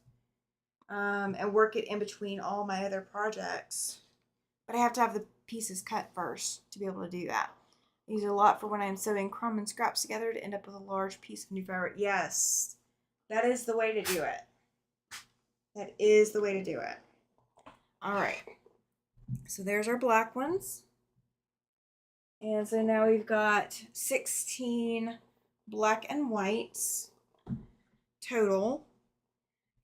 And work it in between all my other projects. But I have to have the pieces cut first to be able to do that. I use it a lot for when I'm sewing crumb and scraps together to end up with a large piece of new fabric. Yes, that is the way to do it. That is the way to do it. All right. So there's our black ones. And so now we've got 16 black and whites total.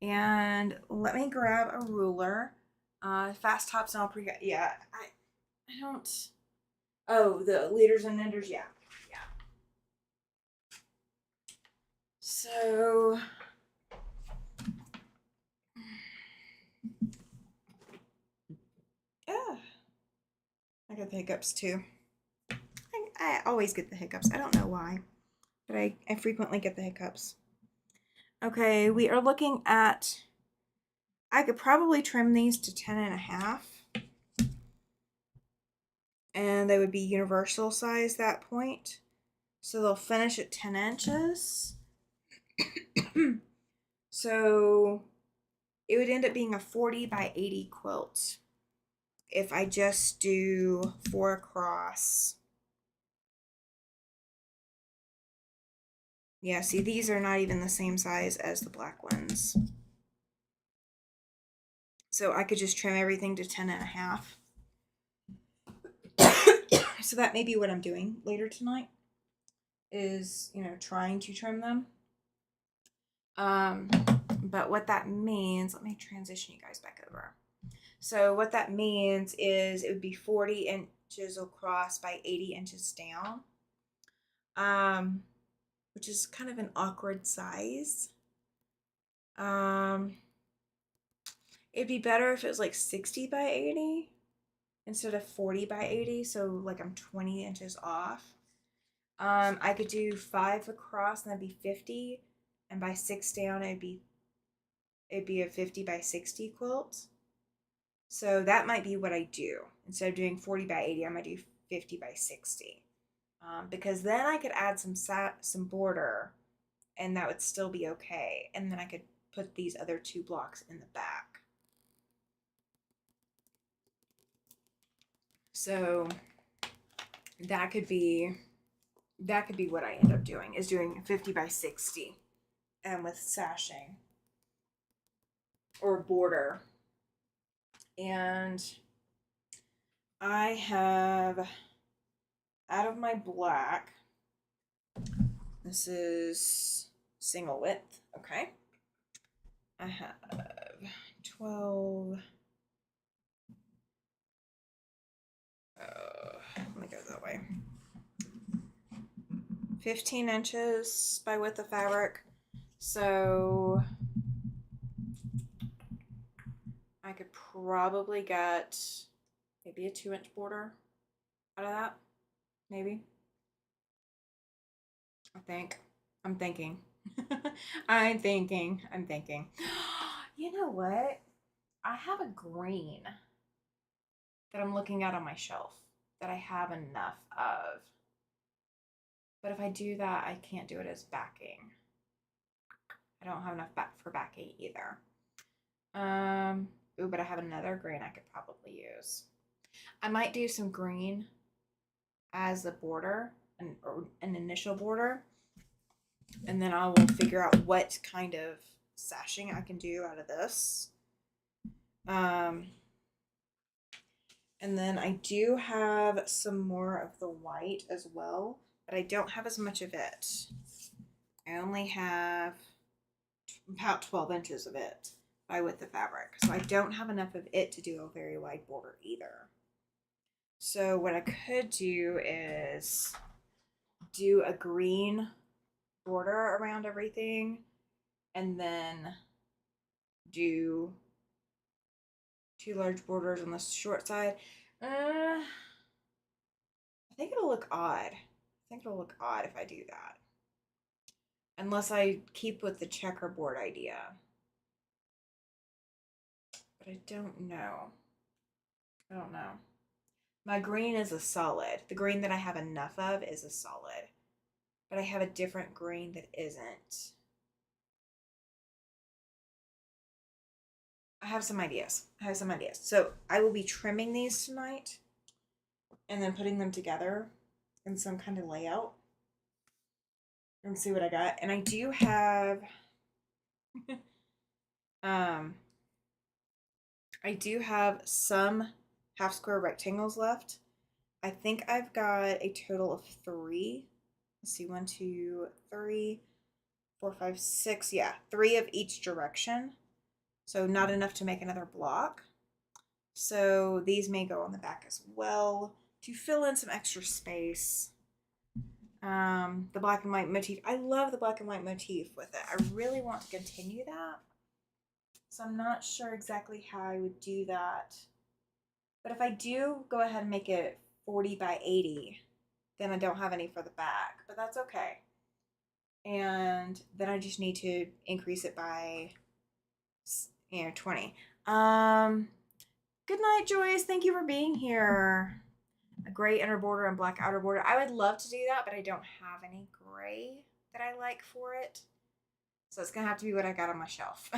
And let me grab a ruler. Fast tops and all pretty good. Yeah, I don't. Oh, the leaders and enders. Yeah, yeah. So yeah, I got the hiccups too. I always get the hiccups. I don't know why, but I frequently get the hiccups. Okay, we are looking at, I could probably trim these to 10.5. And they would be universal size that point. So they'll finish at 10 inches. So it would end up being a 40 by 80 quilt if I just do 4 across. Yeah, see, these are not even the same size as the black ones. So I could just trim everything to 10.5. So that may be what I'm doing later tonight, is, trying to trim them. But what that means, let me transition you guys back over. So what that means is it would be 40 inches across by 80 inches down, which is kind of an awkward size. It'd be better if it was like 60 by 80 instead of 40 by 80, so like I'm 20 inches off. I could do 5 across and that'd be 50, and by 6 down it'd be a 50 by 60 quilt. So that might be what I do. Instead of doing 40 by 80, I might do 50 by 60. Because then I could add some border, and that would still be okay. And then I could put these other 2 blocks in the back. So that could be what I end up doing, is doing 50 by 60 and with sashing or border. And I have, out of my black, this is single width, okay? I have 12, let me go that way. 15 inches by width of fabric. So I could probably get maybe a 2-inch border out of that. Maybe. I'm thinking. I'm thinking. You know what? I have a green that I'm looking at on my shelf that I have enough of. But if I do that, I can't do it as backing. I don't have enough for backing either. But I have another green I could probably use. I might do some green as a border, an initial border, and then I will figure out what kind of sashing I can do out of this. And then I do have some more of the white as well, but I don't have as much of it. I only have about 12 inches of it by width of fabric, so I don't have enough of it to do a very wide border either. So what I could do is do a green border around everything, and then do 2 large borders on the short side. I think it'll look odd. If I do that. Unless I keep with the checkerboard idea. But I don't know. My green is a solid. The green that I have enough of is a solid. But I have a different green that isn't. I have some ideas. So I will be trimming these tonight and then putting them together in some kind of layout and see what I got. And I do have some half square rectangles left. I think I've got a total of 3. Let's see, 1, 2, 3, 4, 5, 6. Yeah, 3 of each direction. So not enough to make another block. So these may go on the back as well to fill in some extra space. The black and white motif. I love the black and white motif with it. I really want to continue that. So I'm not sure exactly how I would do that. But if I do go ahead and make it 40 by 80, then I don't have any for the back, but that's okay. And then I just need to increase it by, 20. Good night, Joyce. Thank you for being here. A gray inner border and black outer border. I would love to do that, but I don't have any gray that I like for it. So it's going to have to be what I got on my shelf.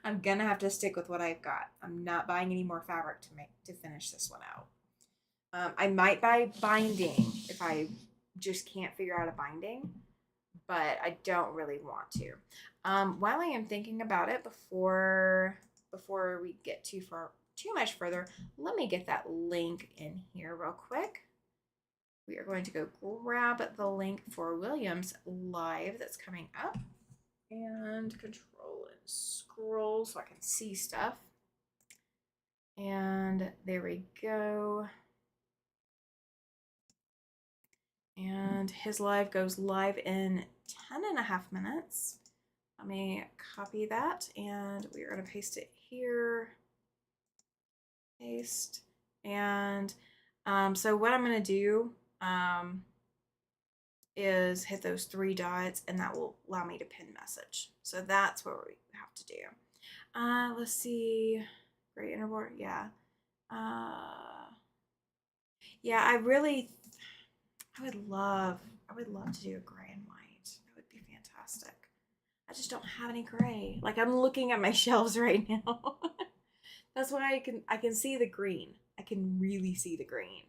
I'm going to have to stick with what I've got. I'm not buying any more fabric to finish this one out. I might buy binding if I just can't figure out a binding, but I don't really want to. While I am thinking about it, before we get too much further, let me get that link in here real quick. We are going to go grab the link for William's live that's coming up and control and scroll so I can see stuff. And there we go. And his live goes live in 10.5 minutes. Let me copy that and we're going to paste it here. Paste. And so what I'm going to do is hit those 3 dots and that will allow me to pin message. So that's what we have to do. Let's see. Great inner border. Yeah. Yeah, I would love to do a gray and white. That would be fantastic. I just don't have any gray. Like I'm looking at my shelves right now. That's why I can see the green. I can really see the green.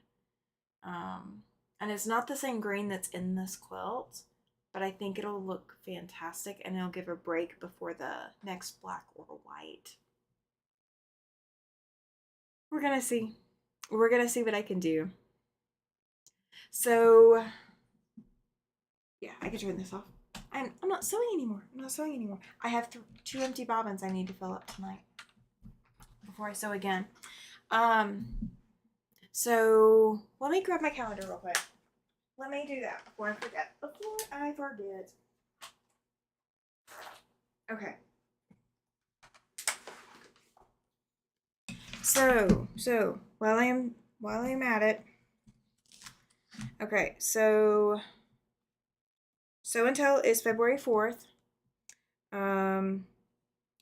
And it's not the same green that's in this quilt, but I think it'll look fantastic and it'll give a break before the next black or white. We're gonna see. We're gonna see what I can do. So yeah, I can turn this off. I'm not sewing anymore. I have 2 empty bobbins I need to fill up tonight before I sew again. So let me grab my calendar real quick. Let me do that before I forget. Okay. So while I'm at it. Okay, so Sew and Tell is February 4th.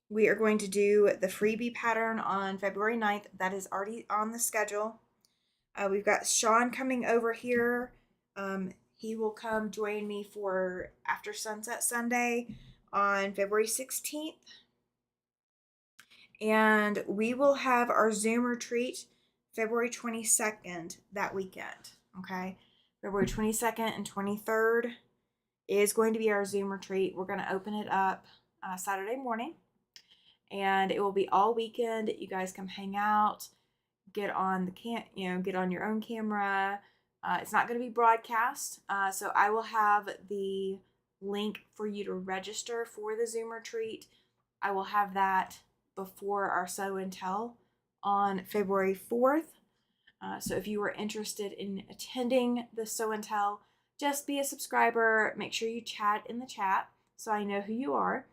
We are going to do the freebie pattern on February 9th. That is already on the schedule. We've got Sean coming over here. He will come join me for After Sunset Sunday on February 16th. And we will have our Zoom retreat February 22nd that weekend. Okay, February 22nd and 23rd is going to be our Zoom retreat. We're going to open it up Saturday morning, and it will be all weekend. You guys come hang out, get on your own camera. It's not going to be broadcast, so I will have the link for you to register for the Zoom retreat. I will have that before our Sew and Tell on February 4th. So if you are interested in attending the Sew and Tell, just be a subscriber. Make sure you chat in the chat so I know who you are.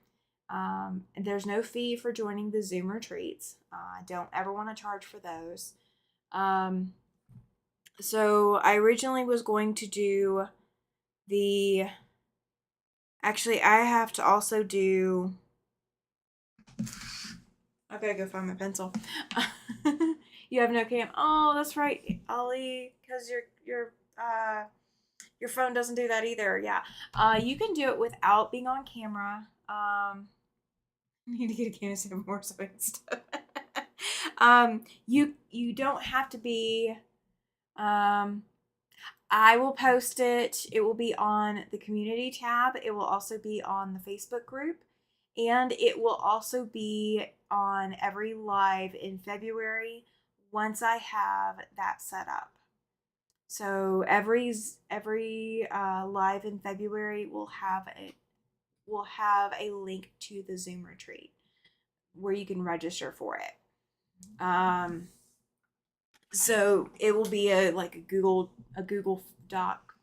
And there's no fee for joining the Zoom retreats. I don't ever want to charge for those. So I originally was going to do actually I have to also do, I gotta go find my pencil. You have no cam. Oh, that's right, Ollie, because your phone doesn't do that either. Yeah. You can do it without being on camera. I need to get a camera some more sewing stuff. You don't have to be. I will post it. It will be on the community tab. It will also be on the Facebook group. And it will also be on every live in February once I have that set up. So every live in February will have a link to the Zoom retreat. where you can register for it. So it will be a Google Doc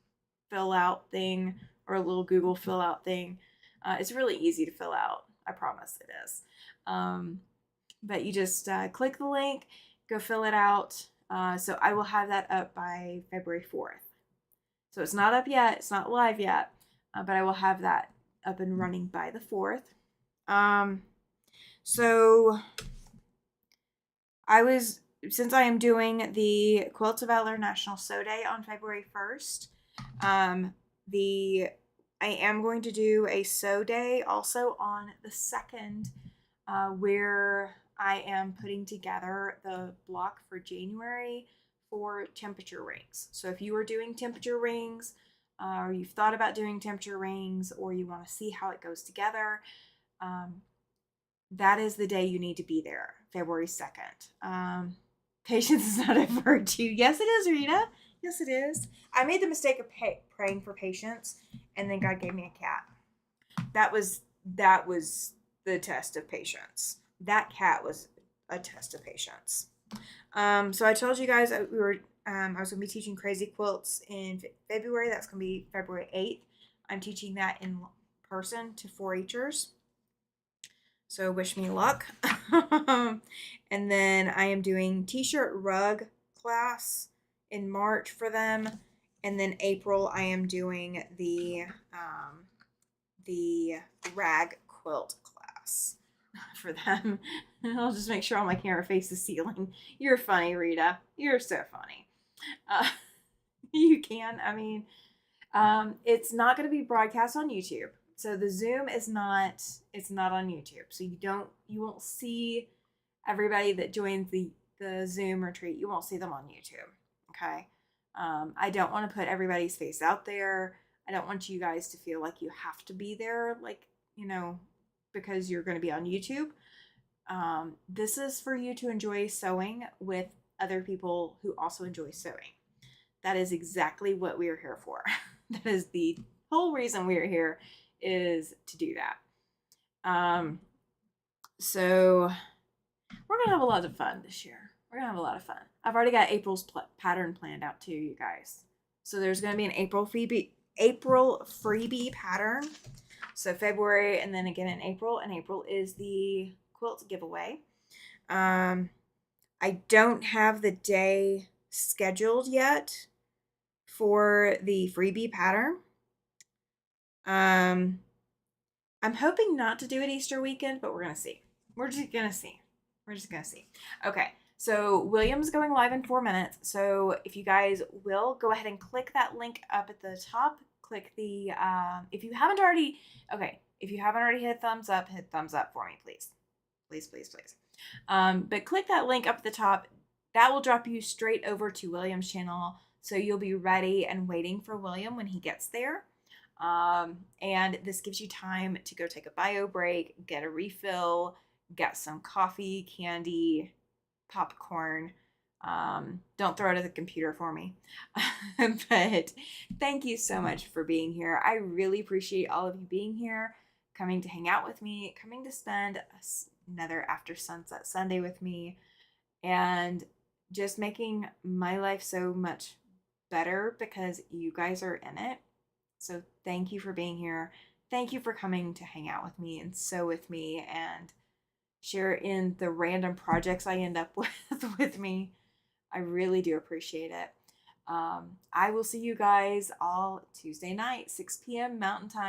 fill out thing, or a little Google fill out thing. It's really easy to fill out. I promise it is. But you just click the link, go fill it out. So I will have that up by February 4th. So it's not up yet. It's not live yet, but I will have that up and running by the 4th. So since I am doing the Quilt of Valor National Sew Day on February 1st, I am going to do a sew day also on the 2nd, where I am putting together the block for January for temperature rings. So if you are doing temperature rings, or you've thought about doing temperature rings, or you want to see how it goes together, that is the day you need to be there, February 2nd. Patience is not a virtue. Yes, it is, Rita. Yes, it is. I made the mistake of praying for patience, and then God gave me a cat. That was the test of patience. That cat was a test of patience. So I told you guys I was going to be teaching crazy quilts in February. That's going to be February 8th. I'm teaching that in person to 4-Hers. So wish me luck. And then I am doing t-shirt rug class in March for them. And then April I am doing the rag quilt class for them. I'll just make sure all my camera faces the ceiling. You're funny, Rita. You're so funny. You can. I mean, it's not going to be broadcast on YouTube. So the Zoom is not, it's not on YouTube. So you won't see everybody that joins the Zoom retreat. You won't see them on YouTube. Okay. I don't want to put everybody's face out there. I don't want you guys to feel like you have to be there, like, because you're going to be on YouTube. This is for you to enjoy sewing with other people who also enjoy sewing. That is exactly what we are here for. That is the whole reason we are here, is to do that. So we're going to have a lot of fun this year. We're going to have a lot of fun. I've already got April's pattern planned out too, you guys. So there's going to be an April freebie pattern. So February and then again in April. And April is the quilt giveaway. I don't have the day scheduled yet for the freebie pattern. I'm hoping not to do it Easter weekend, but we're going to see. We're just going to see. Okay. So William's going live in 4 minutes. So if you guys will go ahead and click that link up at the top, click the, if you haven't already hit thumbs up for me, please. Please. But click that link up at the top. That will drop you straight over to William's channel. So you'll be ready and waiting for William when he gets there. And this gives you time to go take a bio break, get a refill, get some coffee, candy, popcorn. Don't throw it at the computer for me. But thank you so much for being here. I really appreciate all of you being here, coming to hang out with me, coming to spend another After Sunset Sunday with me, and just making my life so much better because you guys are in it. So thank you for being here. Thank you for coming to hang out with me and sew with me and share in the random projects I end up with me. I really do appreciate it. I will see you guys all Tuesday night, 6 p.m. Mountain Time.